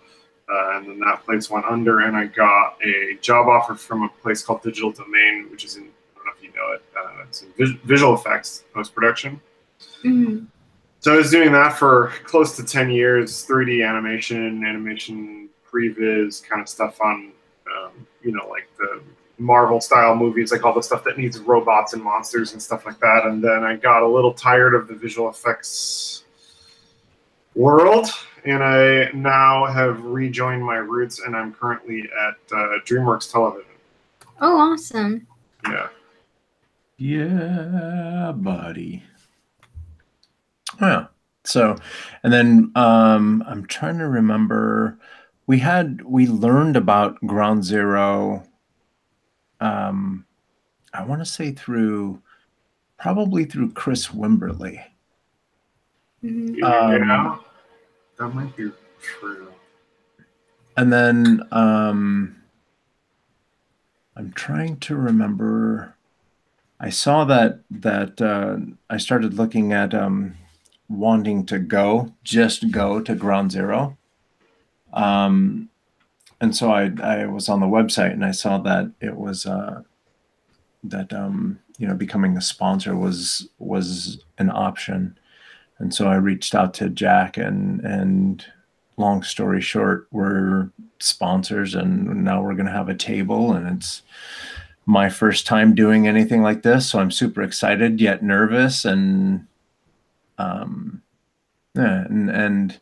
And then that place went under, and I got a job offer from a place called Digital Domain, which is in, I don't know if you know it, it's in visual effects post production. Mm-hmm. So I was doing that for close to 10 years, 3D animation, previs kind of stuff on, like the Marvel style movies, like all the stuff that needs robots and monsters and stuff like that. And then I got a little tired of the visual effects world, and I now have rejoined my roots, and I'm currently at DreamWorks Television. Oh, awesome. Yeah. Yeah, buddy. Yeah. So, and then I'm trying to remember. We learned about Ground Zero. I want to say probably through Chris Wimberly. Mm-hmm. Yeah, that might be true. And then I'm trying to remember. I saw that I started looking at wanting to just go to Ground Zero. And so I was on the website and I saw that it was becoming a sponsor was an option. And so I reached out to Jack, and long story short, we're sponsors, and now we're going to have a table, and it's my first time doing anything like this. So I'm super excited yet nervous. And yeah, and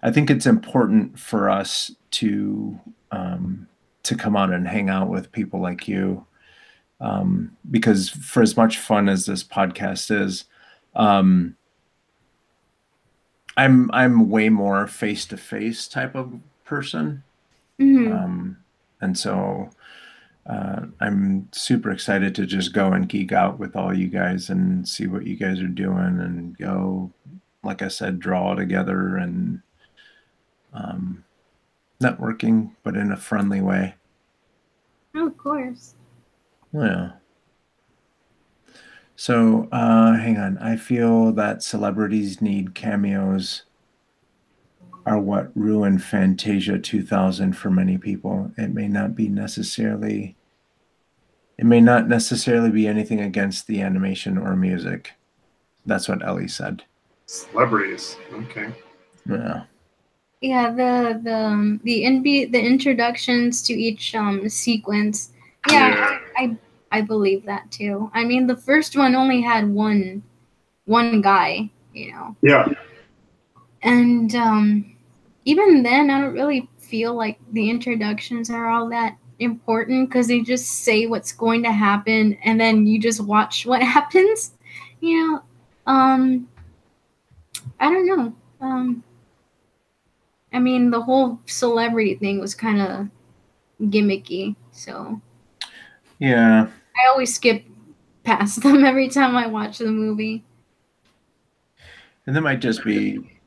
I think it's important for us to come out and hang out with people like you, because for as much fun as this podcast is, I'm way more face-to-face type of person. Mm-hmm. And so I'm super excited to just go and geek out with all you guys and see what you guys are doing, and go, like I said, draw together and networking, but in a friendly way. Oh, of course. Yeah. So hang on. I feel that celebrities need cameos are what ruined Fantasia 2000 for many people. It may not necessarily be anything against the animation or music. That's what Ellie said. Celebrities. Okay. Yeah. Yeah, the introductions to each sequence. Yeah, I believe that too. I mean, the first one only had one guy, Yeah. and even then, I don't really feel like the introductions are all that important because they just say what's going to happen and then you just watch what happens. You know, I don't know. I mean, the whole celebrity thing was kind of gimmicky, so Yeah. I always skip past them every time I watch the movie. And that might just be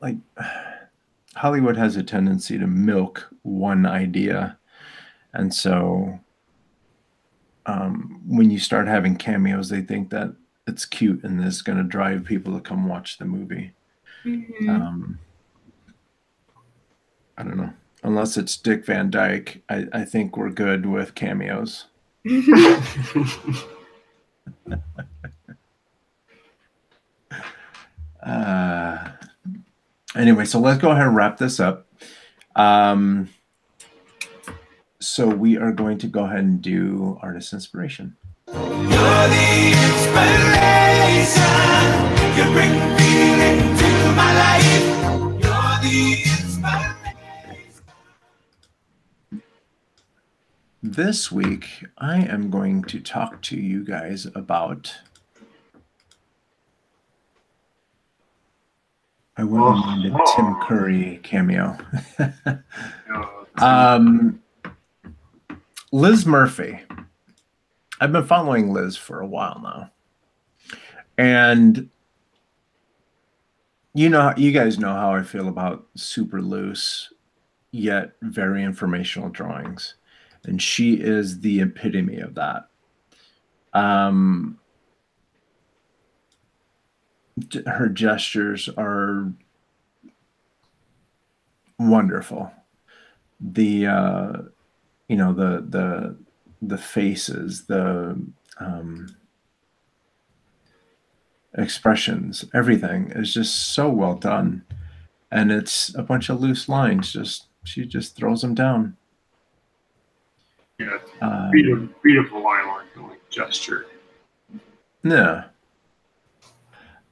like Hollywood has a tendency to milk one idea. And so when you start having cameos, they think that it's cute and it's going to drive people to come watch the movie. Mm-hmm. I don't know. Unless it's Dick Van Dyke, I think we're good with cameos. Anyway, so let's go ahead and wrap this up. So we are going to go ahead and do Artist Inspiration. You're the inspiration. You bring feeling to my life. You're the inspiration. This week, I am going to talk to you guys about. I wouldn't mind a Tim Curry cameo. Liz Murphy. I've been following Liz for a while now. And you guys know how I feel about super loose, yet very informational drawings. And she is the epitome of that. Her gestures are wonderful. The faces, the expressions, everything is just so well done. And it's a bunch of loose lines. She just throws them down. Yeah, beautiful line work and like gesture. Yeah.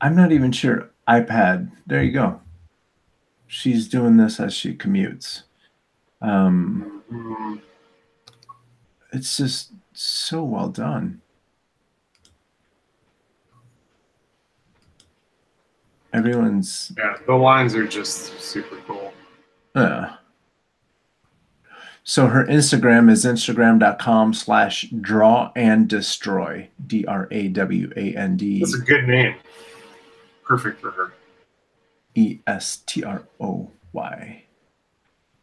I'm not even sure. iPad. There you go. She's doing this as she commutes. It's just so well done. Everyone's... Yeah, the lines are just super cool. Yeah. So her Instagram is instagram.com/drawanddestroy. DRAWAND. That's a good name. Perfect for her. ESTROY.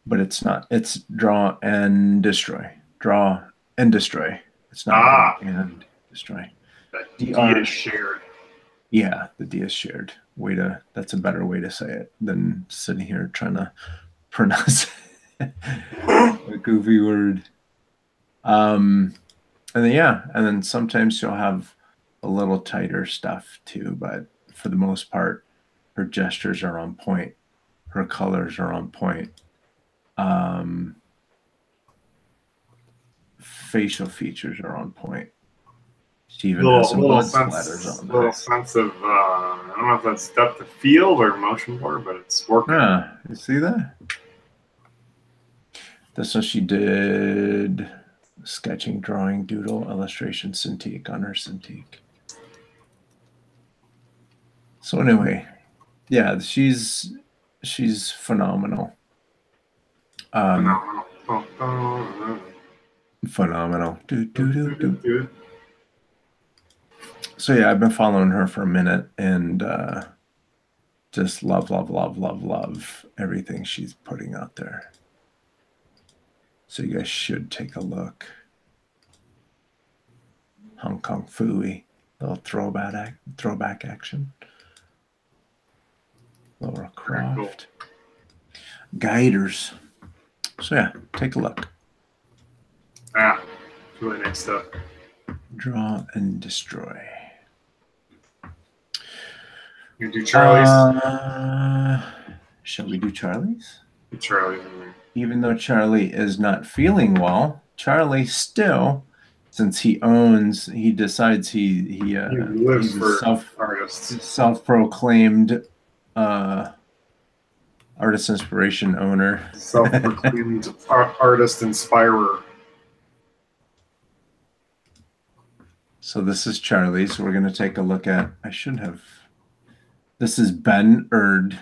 But it's not. It's draw and destroy. Draw and destroy. It's not draw and destroy. That D is shared. Yeah, the D is shared. That's a better way to say it than sitting here trying to pronounce a goofy word. And then sometimes she'll have a little tighter stuff too, but for the most part, her gestures are on point. Her colors are on point. Facial features are on point. She even has some blood splatters on there. Little sense of I don't know if that's depth of field or motion blur, but it's working. Yeah, you see that? That's what she did. Sketching, drawing, doodle, illustration, Cintiq on her Cintiq. So anyway, yeah, she's phenomenal. Phenomenal. So yeah, I've been following her for a minute and just love everything she's putting out there. So you guys should take a look. Hong Kong Phooey, little throwback action. Laura Croft. Guiders. So yeah, take a look. Ah, really nice stuff. Draw and destroy. You do Charlie's? Shall we do Charlie's? Do Charlie's in there. Even though Charlie is not feeling well, Charlie still, since he decides he lives he's for a artists. self-proclaimed Artist Inspiration owner. Self-proclaimed artist inspirer. So this is Charlie. So we're going to take a look at, I should have, this is Ben Erd,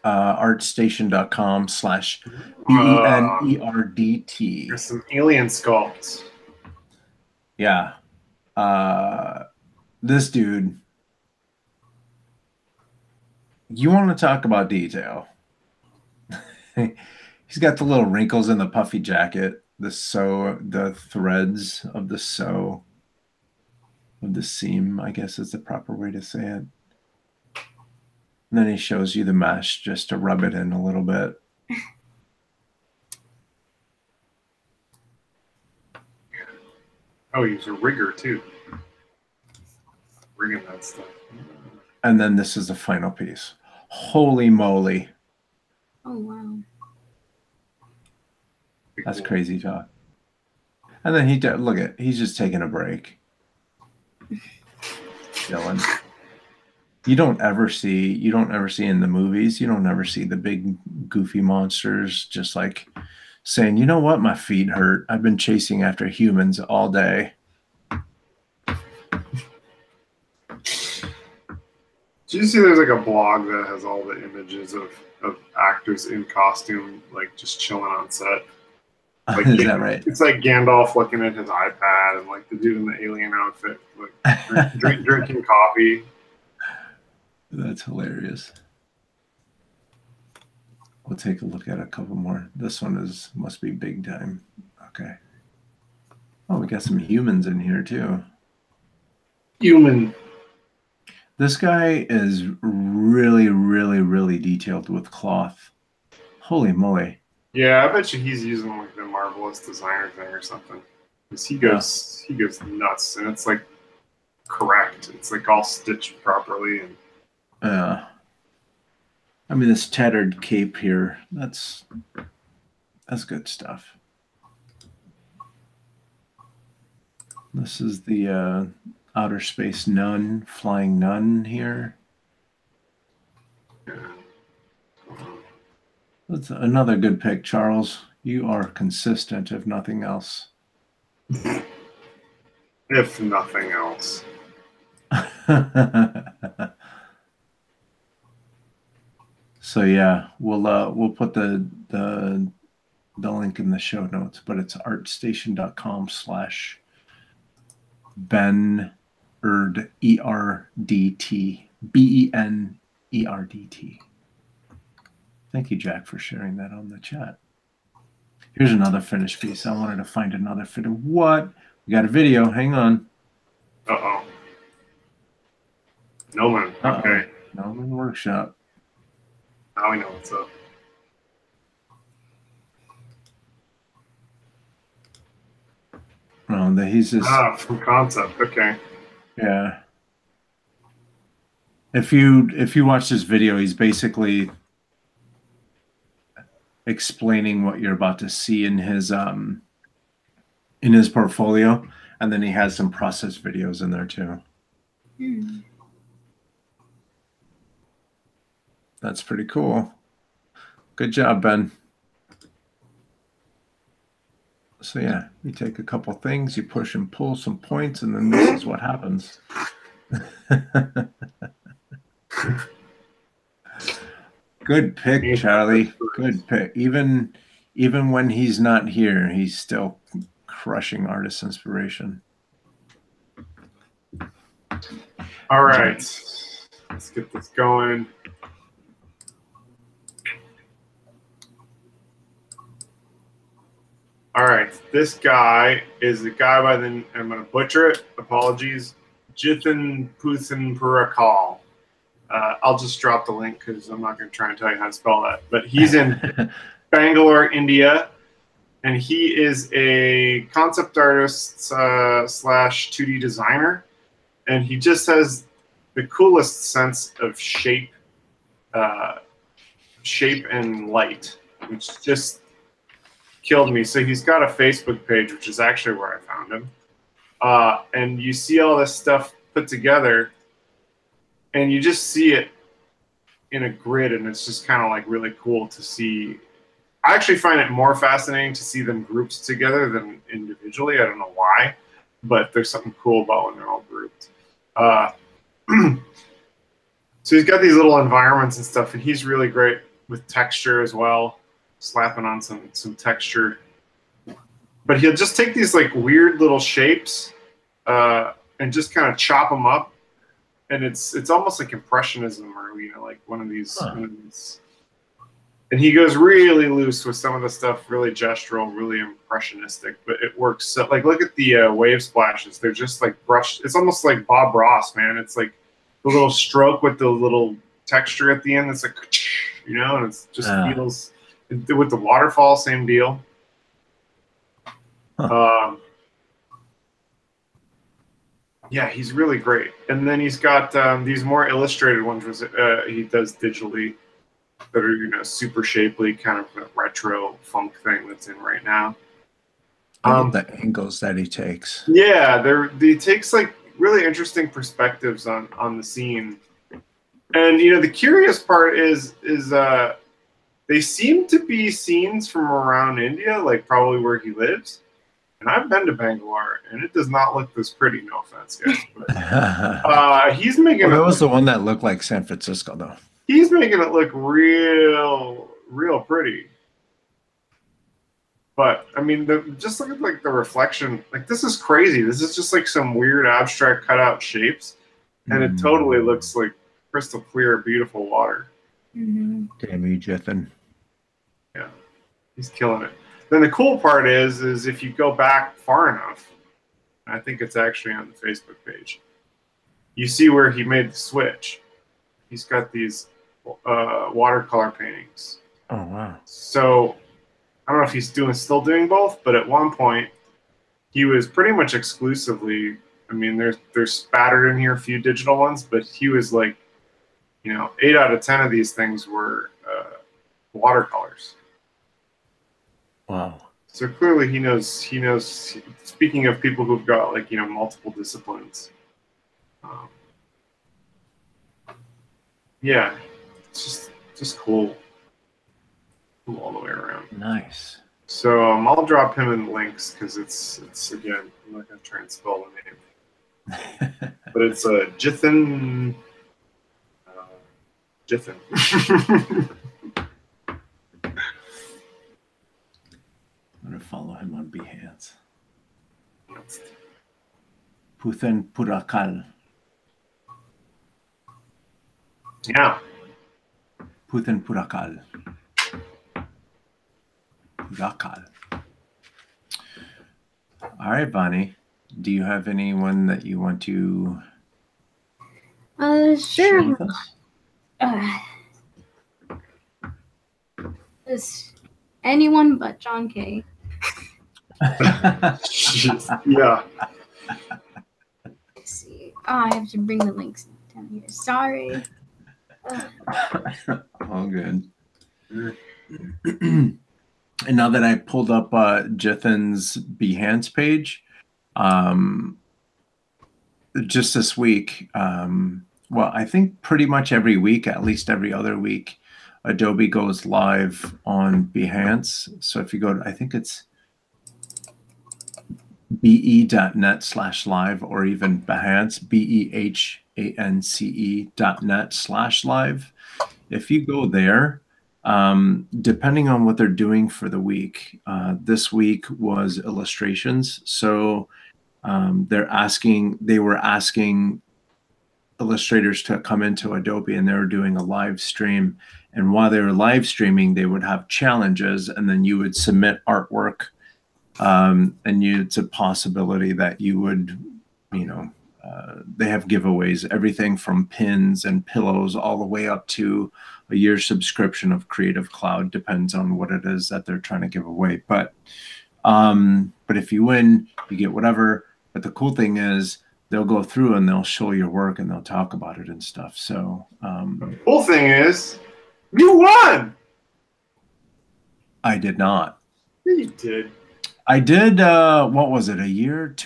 artstation.com/BENERDT. There's some alien sculpts. Yeah. This dude, you want to talk about detail. He's got the little wrinkles in the puffy jacket, the threads of the sew of the seam, I guess is the proper way to say it. And then he shows you the mesh just to rub it in a little bit. Oh, he's a rigger too. Rigging that stuff. And then this is the final piece. Holy moly. Oh, wow. That's crazy talk. And then he's just taking a break. Chilling. You don't ever see in the movies, you don't ever see the big goofy monsters just like saying, you know what, my feet hurt. I've been chasing after humans all day. Did you see there's like a blog that has all the images of actors in costume, like just chilling on set? Like, is that right? It's like Gandalf looking at his iPad and like the dude in the alien outfit, like drinking coffee. That's hilarious. We'll take a look at a couple more. This one must be big time. Okay. Oh, we got some humans in here too. Human. This guy is really, really, really detailed with cloth. Holy moly. Yeah, I bet you he's using like the Marvelous Designer thing or something. Because he goes nuts, and it's like correct. It's like all stitched properly. And I mean, this tattered cape here, that's good stuff. This is the outer space nun, flying nun here. That's another good pick, Charles. You are consistent, if nothing else. If nothing else. So yeah, we'll put the link in the show notes, but it's artstation.com/Ben Erd ERDT BENERDT. Thank you, Jack, for sharing that on the chat. Here's another finished piece. I wanted to find another fit. What? We got a video. Hang on. Uh-oh. Noman. Okay. Noman Workshop. Now we know what's up. Oh, he's just from concept. Okay. Yeah. If you watch this video, he's basically explaining what you're about to see in his portfolio, and then he has some process videos in there too. That's pretty cool. Good job, Ben. So yeah, you take a couple things, you push and pull some points, and then this is what happens. Good pick, Charlie. Good pick. Even when he's not here, he's still crushing artist inspiration. All right. Let's get this going. All right, this guy is a guy by the, I'm going to butcher it, apologies, Jithan Puthan Purakal. I'll just drop the link because I'm not going to try and tell you how to spell that. But he's in Bangalore, India, and he is a concept artist slash 2D designer, and he just has the coolest sense of shape and light, which just killed me. So he's got a Facebook page, which is actually where I found him. And you see all this stuff put together, and you just see it in a grid, and it's just kind of like really cool to see. I actually find it more fascinating to see them grouped together than individually. I don't know why, but there's something cool about when they're all grouped. So he's got these little environments and stuff, and he's really great with texture as well, slapping on some texture. But he'll just take these like weird little shapes and just kind of chop them up, and it's almost like impressionism, or like one of these. And he goes really loose with some of the stuff, really gestural, really impressionistic, but it works. So, like, look at the wave splashes. They're just like brushed. It's almost like Bob Ross, man. It's like the little stroke with the little texture at the end. It's like, and it just feels. With the waterfall, same deal. Yeah, he's really great. And then he's got these more illustrated ones he does digitally that are super shapely, kind of a retro funk thing that's in right now. The angles that he takes. Yeah, he takes like really interesting perspectives on the scene. And the curious part is they seem to be scenes from around India, like probably where he lives. And I've been to Bangalore, and it does not look this pretty. No offense, guys. But, he's making. That was the one that looked like San Francisco, though. He's making it look real pretty. But I mean, just look at like the reflection. Like, this is crazy. This is just like some weird abstract cutout shapes, and it totally looks like crystal clear, beautiful water. Damn you, Jithan. Yeah, he's killing it. Then the cool part is if you go back far enough, I think it's actually on the Facebook page, you see where he made the switch. He's got these watercolor paintings. Oh, wow. So I don't know if he's still doing both, but at one point he was pretty much exclusively, I mean, there's spattered in here a few digital ones, but he was like, 8 out of 10 of these things were watercolors. Wow. So clearly he knows, speaking of people who've got like, multiple disciplines. Yeah, it's just cool. Cool all the way around. Nice. So I'll drop him in the links because it's again, I'm not going to try and spell the name. But it's Jithan. Jithan. I'm going to follow him on Behance. Puthan Purakal. Yeah. Puthan Purakal. Purakal. All right, Vane. Do you have anyone that you want to sure. with us? It's anyone but John Kay. Yeah. Let's see. Oh, I have to bring the links down here. Sorry. All good. And now that I pulled up Jithan's Behance page, just this week, well, I think pretty much every week, at least every other week, Adobe goes live on Behance. So if you go to, I think it's be.net/live or even Behance, behance.net/live. If you go there, depending on what they're doing for the week, this week was illustrations. So they were asking illustrators to come into Adobe, and they were doing a live stream. And while they were live streaming, they would have challenges, and then you would submit artwork. And it's a possibility that you would, they have giveaways, everything from pins and pillows all the way up to a year's subscription of Creative Cloud. Depends on what it is that they're trying to give away. But if you win, you get whatever. But the cool thing is they'll go through and they'll show your work and they'll talk about it and stuff. So the cool thing is you won. I did not. You did. I did, what was it, 2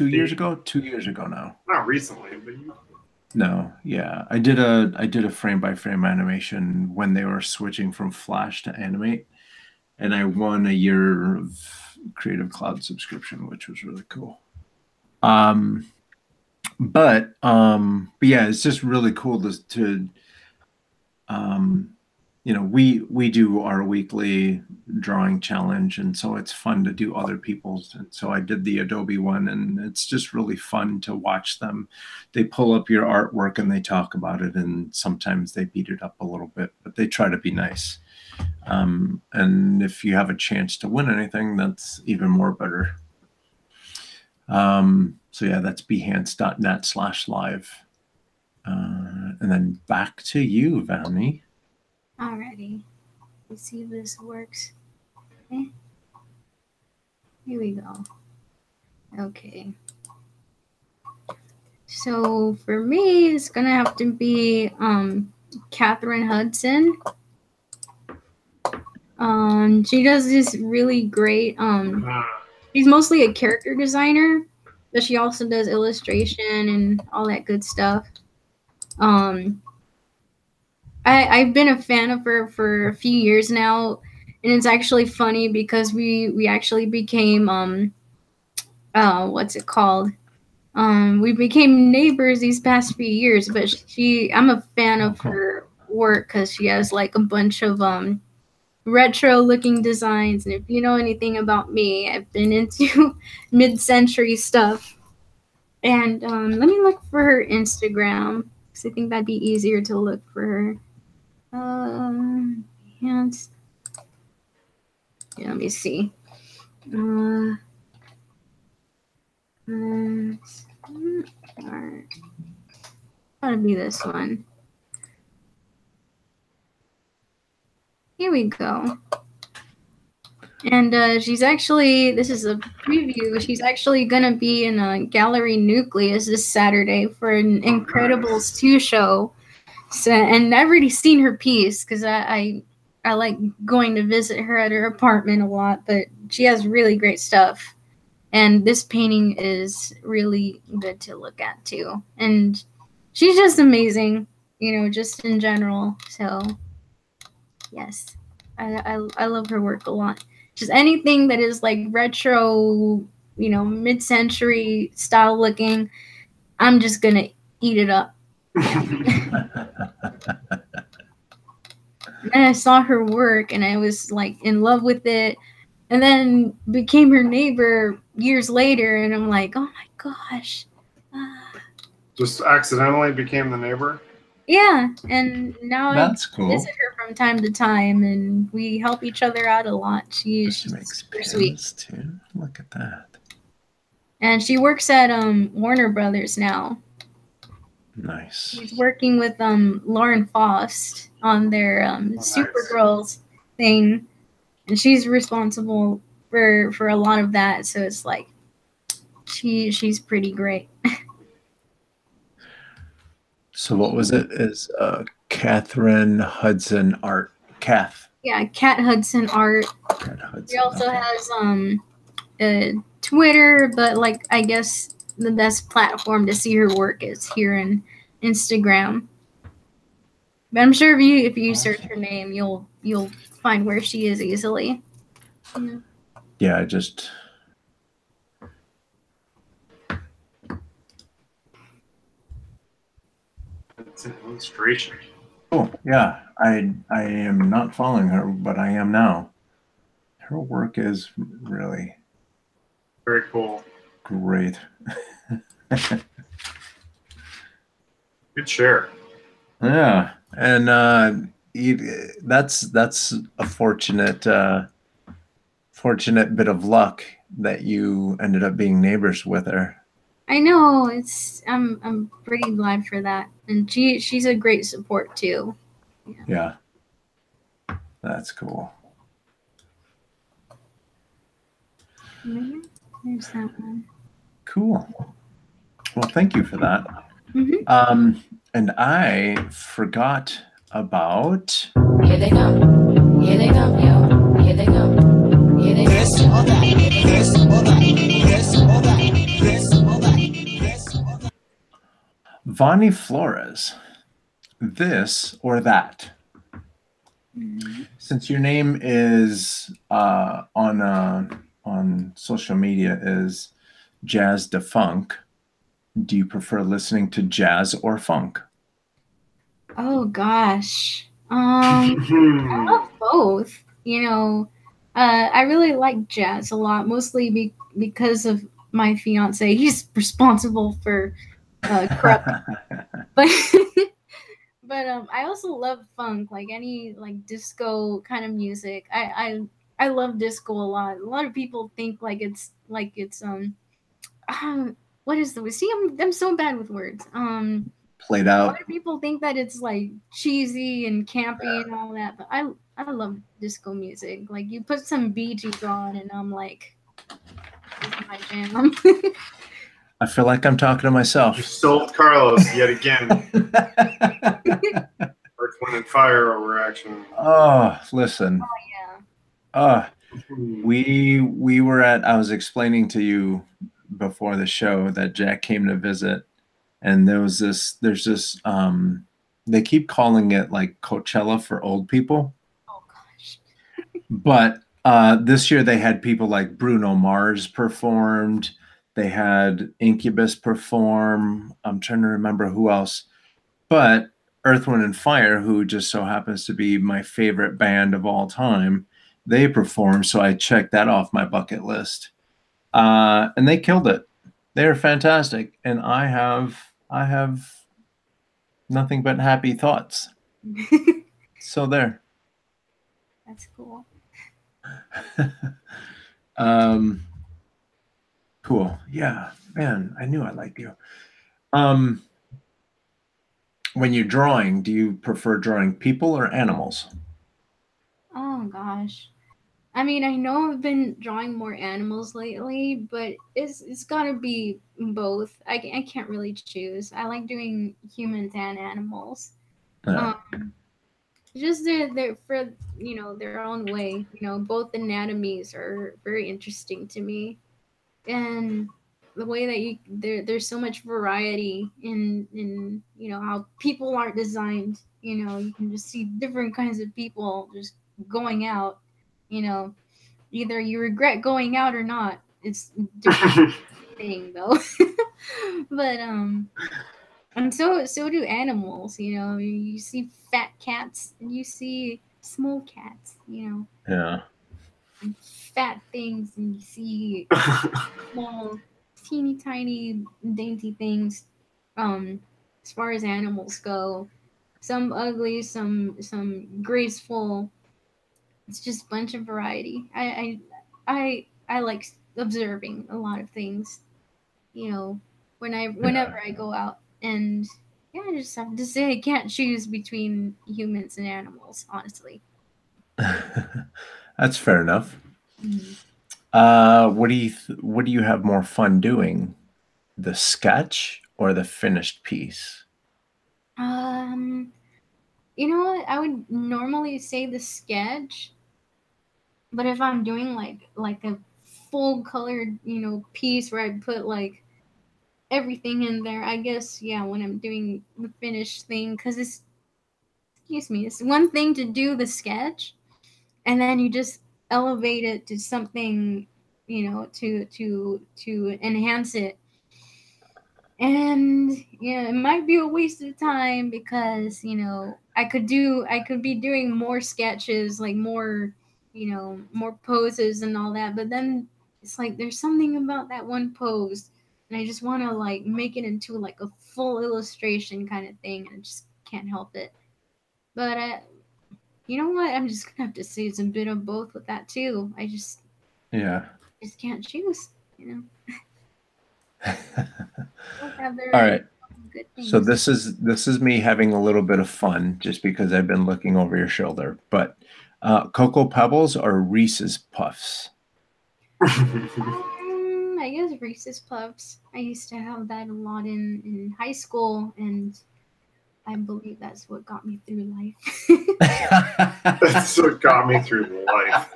years ago? 2 years ago now. Not recently, but No, yeah. I did a frame by frame animation when they were switching from Flash to Animate, and I won a year of Creative Cloud subscription, which was really cool. But yeah, it's just really cool to you know, we do our weekly drawing challenge, and so it's fun to do other people's. And so I did the Adobe one, and it's just really fun to watch them. They pull up your artwork and they talk about it, and sometimes they beat it up a little bit, but they try to be nice. And if you have a chance to win anything, that's even more better. So yeah, that's behance.net/live. And then back to you, Vane. Alrighty. Let's see if this works. Okay. Here we go. Okay. So for me, it's gonna have to be Catherine Hudson. She does this really great. She's mostly a character designer, but she also does illustration and all that good stuff. I've been a fan of her for a few years now, and it's actually funny because we actually became what's it called? We became neighbors these past few years, but I'm a fan of her work because she has like a bunch of retro looking designs, and if you know anything about me, I've been into mid-century stuff. And let me look for her Instagram because I think that'd be easier to look for her. Yes. Yeah, let me see. Gotta be this one. Here we go. And she's actually, this is a preview, she's actually gonna be in a Gallery Nucleus this Saturday for an Incredibles 2 show. So, and I've already seen her piece because I like going to visit her at her apartment a lot, but she has really great stuff. And this painting is really good to look at too. And she's just amazing, you know, just in general. So yes, I love her work a lot. Just anything that is like retro, you know, mid-century style looking, I'm just gonna eat it up. And then I saw her work and I was like in love with it, and then became her neighbor years later, and I'm like, oh my gosh. Just accidentally became the neighbor? Yeah, and now That's I cool. visit her from time to time, and we help each other out a lot. She's super sweet too. Look at that. And she works at Warner Brothers now. Nice. She's working with Lauren Faust on their Supergirls thing, and she's responsible for a lot of that. So it's like she's pretty great. So what was it? Is Catherine Hudson art? Kath. Yeah, Cat Hudson art. Cat Hudson. She also has Twitter, but like I guess the best platform to see her work is here in Instagram. But I'm sure if you search her name, you'll find where she is easily. Yeah. Yeah, I just. It's an illustration. Oh yeah, I am not following her, but I am now. Her work is really Very cool. great. Good share. Yeah, and that's a fortunate bit of luck that you ended up being neighbors with her. I know, I'm pretty glad for that, and she's a great support too. Yeah, that's cool. There's that one. Cool. Well, thank you for that. Mm-hmm. And I forgot about. Here they come. Here they come, yo. Here they come. Here they come. This or that. This or that. This or that. This or that. This or that. Vane Flores, this or that. Since your name is on social media is Jazz de Funk, do you prefer listening to jazz or funk? Oh gosh. I love both. I really like jazz a lot, mostly because of my fiance. He's responsible for corrupt, but I also love funk, like any like disco kind of music. I love disco a lot. A lot of people think like it's what is the see I'm so bad with words. Played A out. lot of people think that it's like cheesy and campy and all that, but I love disco music. Like you put some Bee Gees on, and I'm like, this is my jam. I feel like I'm talking to myself. You sold Carlos yet again. Earth, Wind, and Fire overreaction. Oh, listen. Yeah. We were at, I was explaining to you before the show that Jack came to visit, and there's this they keep calling it like Coachella for old people. Oh gosh. But this year they had people like Bruno Mars performed. They had Incubus perform. I'm trying to remember who else. But Earth, Wind, and Fire, who just so happens to be my favorite band of all time, they performed. So I checked that off my bucket list. And they killed it. They're fantastic. And I have nothing but happy thoughts. So there. That's cool. Cool. Yeah, man, I knew I liked you. When you're drawing, do you prefer drawing people or animals? Oh gosh. I mean, I know I've been drawing more animals lately, but it's gotta be both. I can't really choose. I like doing humans and animals. Yeah. Just they're for their own way. Both anatomies are very interesting to me, and the way that there's so much variety in how people aren't designed. You can just see different kinds of people just going out. Either you regret going out or not. It's a different thing though. But and so do animals. You see fat cats and you see small cats. Yeah. And fat things, and you see small, teeny tiny, dainty things. As far as animals go, some ugly, some graceful. It's just a bunch of variety. I like observing a lot of things. Whenever I go out, and yeah, I just have to say I can't choose between humans and animals, honestly. That's fair enough. Mhm. What do you have more fun doing? The sketch or the finished piece? You know what? I would normally say the sketch, but if I'm doing like a full colored, piece where I put like everything in there, I guess yeah, when I'm doing the finished thing, because it's one thing to do the sketch, and then you just elevate it to something, to enhance it. And yeah, it might be a waste of time because I could be doing more sketches, like more poses and all that, but then it's like there's something about that one pose, and I just want to like make it into like a full illustration kind of thing, and I just can't help it. But you know what, I'm just gonna have to say it's a bit of both with that too. I just Yeah. can't choose. Both have their All right. good So things. this is me having a little bit of fun just because I've been looking over your shoulder. But Cocoa Pebbles or Reese's Puffs? I guess Reese's Puffs. I used to have that a lot in high school, and I believe that's what got me through life. That's what got me through life.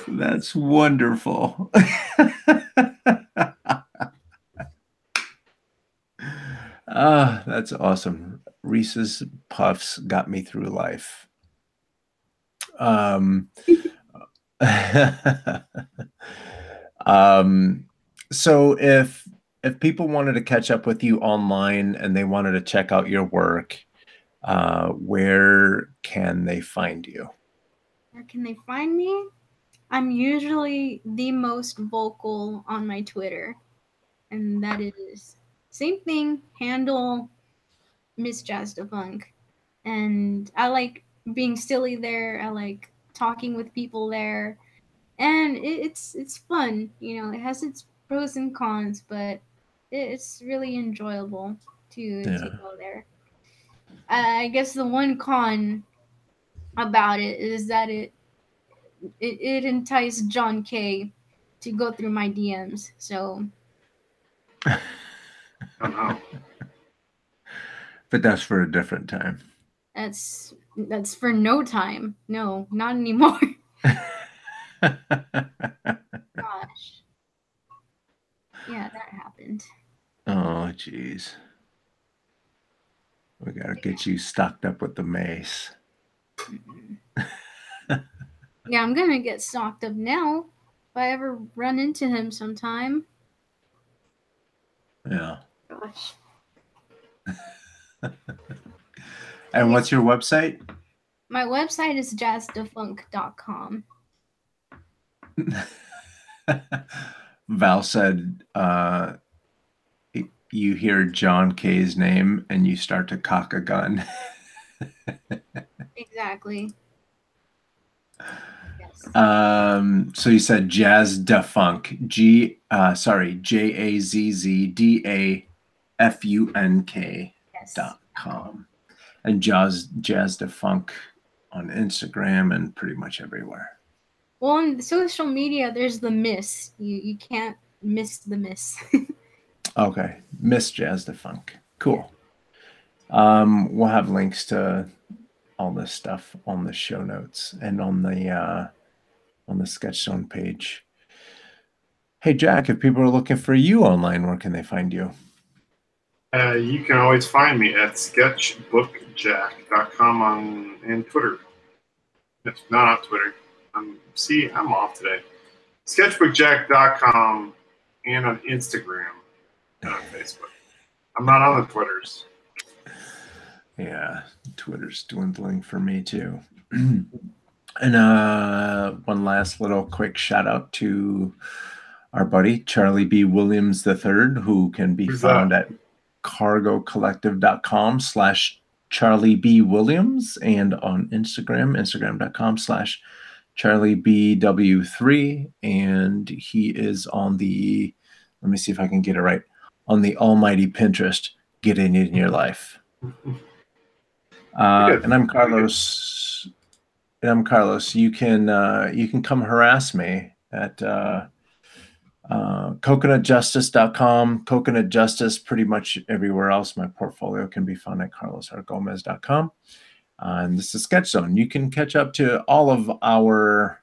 That's wonderful. That's awesome. Reese's Puffs got me through life. So if people wanted to catch up with you online and they wanted to check out your work, where can they find you? Where can they find me? I'm usually the most vocal on my Twitter, and that is same thing, handle Miss Jazz DeFunk. And I like being silly there. I like talking with people there, and it's fun. You know, it has its pros and cons, but it's really enjoyable to go there. I guess the one con about it is that it enticed John K to go through my DMs. So Oh, no. But that's for a different time. that's for no time. No, not anymore. Gosh. Yeah, that happened. Oh, geez. We gotta get you stocked up with the mace. Yeah, I'm gonna get stocked up now if I ever run into him sometime. Yeah. Gosh. And what's your website? My website is jazzdefunk.com. Val said, you hear John K's name and you start to cock a gun. Exactly. Yes. So you said Jazz Defunk, JAZZDAFUNK.com. And Jazz Defunk on Instagram and pretty much everywhere. Well, on social media, there's the miss. You can't miss the miss. Okay, Miss Jazz Defunk. Cool. We'll have links to all this stuff on the show notes and on the Sketchzone page. Hey Jack, if people are looking for you online, where can they find you? You can always find me at sketchbookjack.com and Twitter. If not on Twitter. I'm off today. Sketchbookjack.com and on Instagram and on Facebook. I'm not on the Twitters. Yeah, Twitter's dwindling for me too. And one last little quick shout out to our buddy Charlie B. Williams III, who can be found at cargocollective.com/Charlie B. Williams and on Instagram, instagram.com/CharlieBW3. And he is on the, let me see if I can get it right, on the almighty Pinterest, Getting It in Your Life. And I'm Carlos. You can come harass me at coconutjustice.com, Coconut Justice, pretty much everywhere else. My portfolio can be found at carlosrgomez.com. And this is Sketch Zone. You can catch up to all of our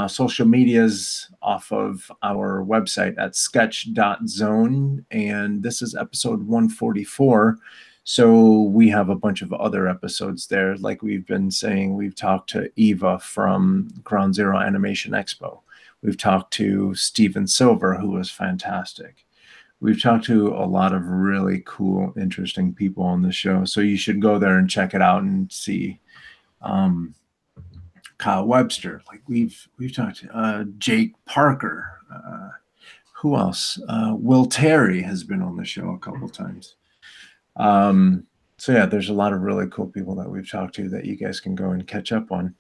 social medias off of our website at sketch.zone. And this is episode 144. So we have a bunch of other episodes there. Like we've been saying, we've talked to Eva from Ground Zero Animation Expo. We've talked to Steven Silver, who was fantastic. We've talked to a lot of really cool, interesting people on the show. So you should go there and check it out and see Kyle Webster. Like we've talked to Jake Parker. Who else? Will Terry has been on the show a couple times. So yeah, there's a lot of really cool people that we've talked to that you guys can go and catch up on.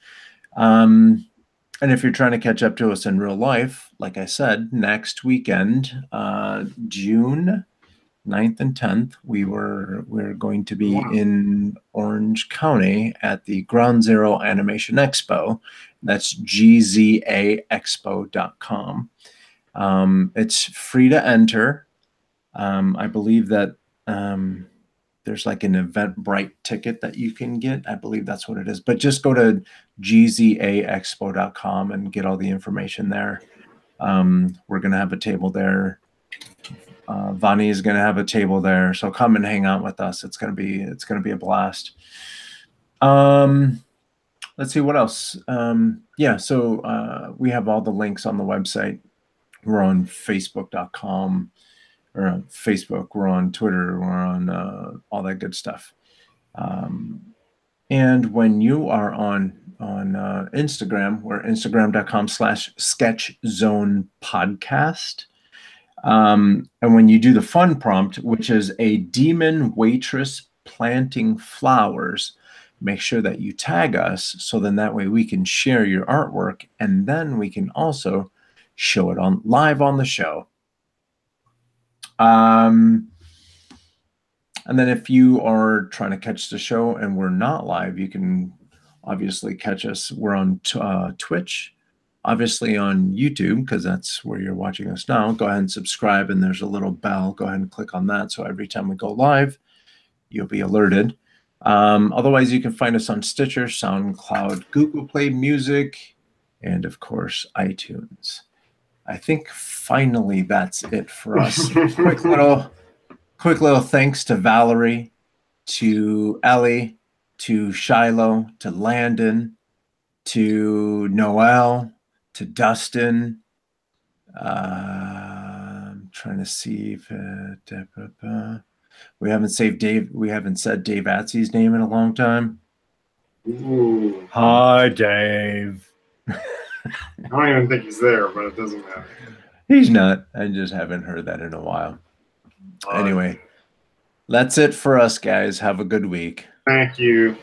And if you're trying to catch up to us in real life, like I said, next weekend, June 9th and 10th, we're going to be in Orange County at the Ground Zero Animation Expo. That's gzaexpo.com. It's free to enter. I believe that there's like an Eventbrite ticket that you can get. I believe that's what it is. But just go to gzaexpo.com and get all the information there. We're going to have a table there Vani is going to have a table there, so come and hang out with us. It's going to be a blast. Let's see what else. Yeah, so we have all the links on the website. We're on Facebook.com or on Facebook. We're on Twitter. We're on all that good stuff. And when you are on Instagram, we're Instagram.com/sketchzonepodcast. And when you do the fun prompt, which is a demon waitress planting flowers, make sure that you tag us, so then that way we can share your artwork, and then we can also show it on live on the show. And then if you are trying to catch the show and we're not live, you can obviously catch us. We're on Twitch, obviously on YouTube, because that's where you're watching us now. Go ahead and subscribe, and there's a little bell. Go ahead and click on that, so every time we go live, you'll be alerted. Otherwise, you can find us on Stitcher, SoundCloud, Google Play Music, and of course, iTunes. I think finally that's it for us. Quick little thanks to Valerie, to Ellie, to Shiloh, to Landon, to Noel, to Dustin. I'm trying to see if we haven't said Dave Atzy's name in a long time. Ooh. Hi, Dave. I don't even think he's there, but it doesn't matter. He's not. I just haven't heard that in a while. Anyway, that's it for us, guys. Have a good week. Thank you.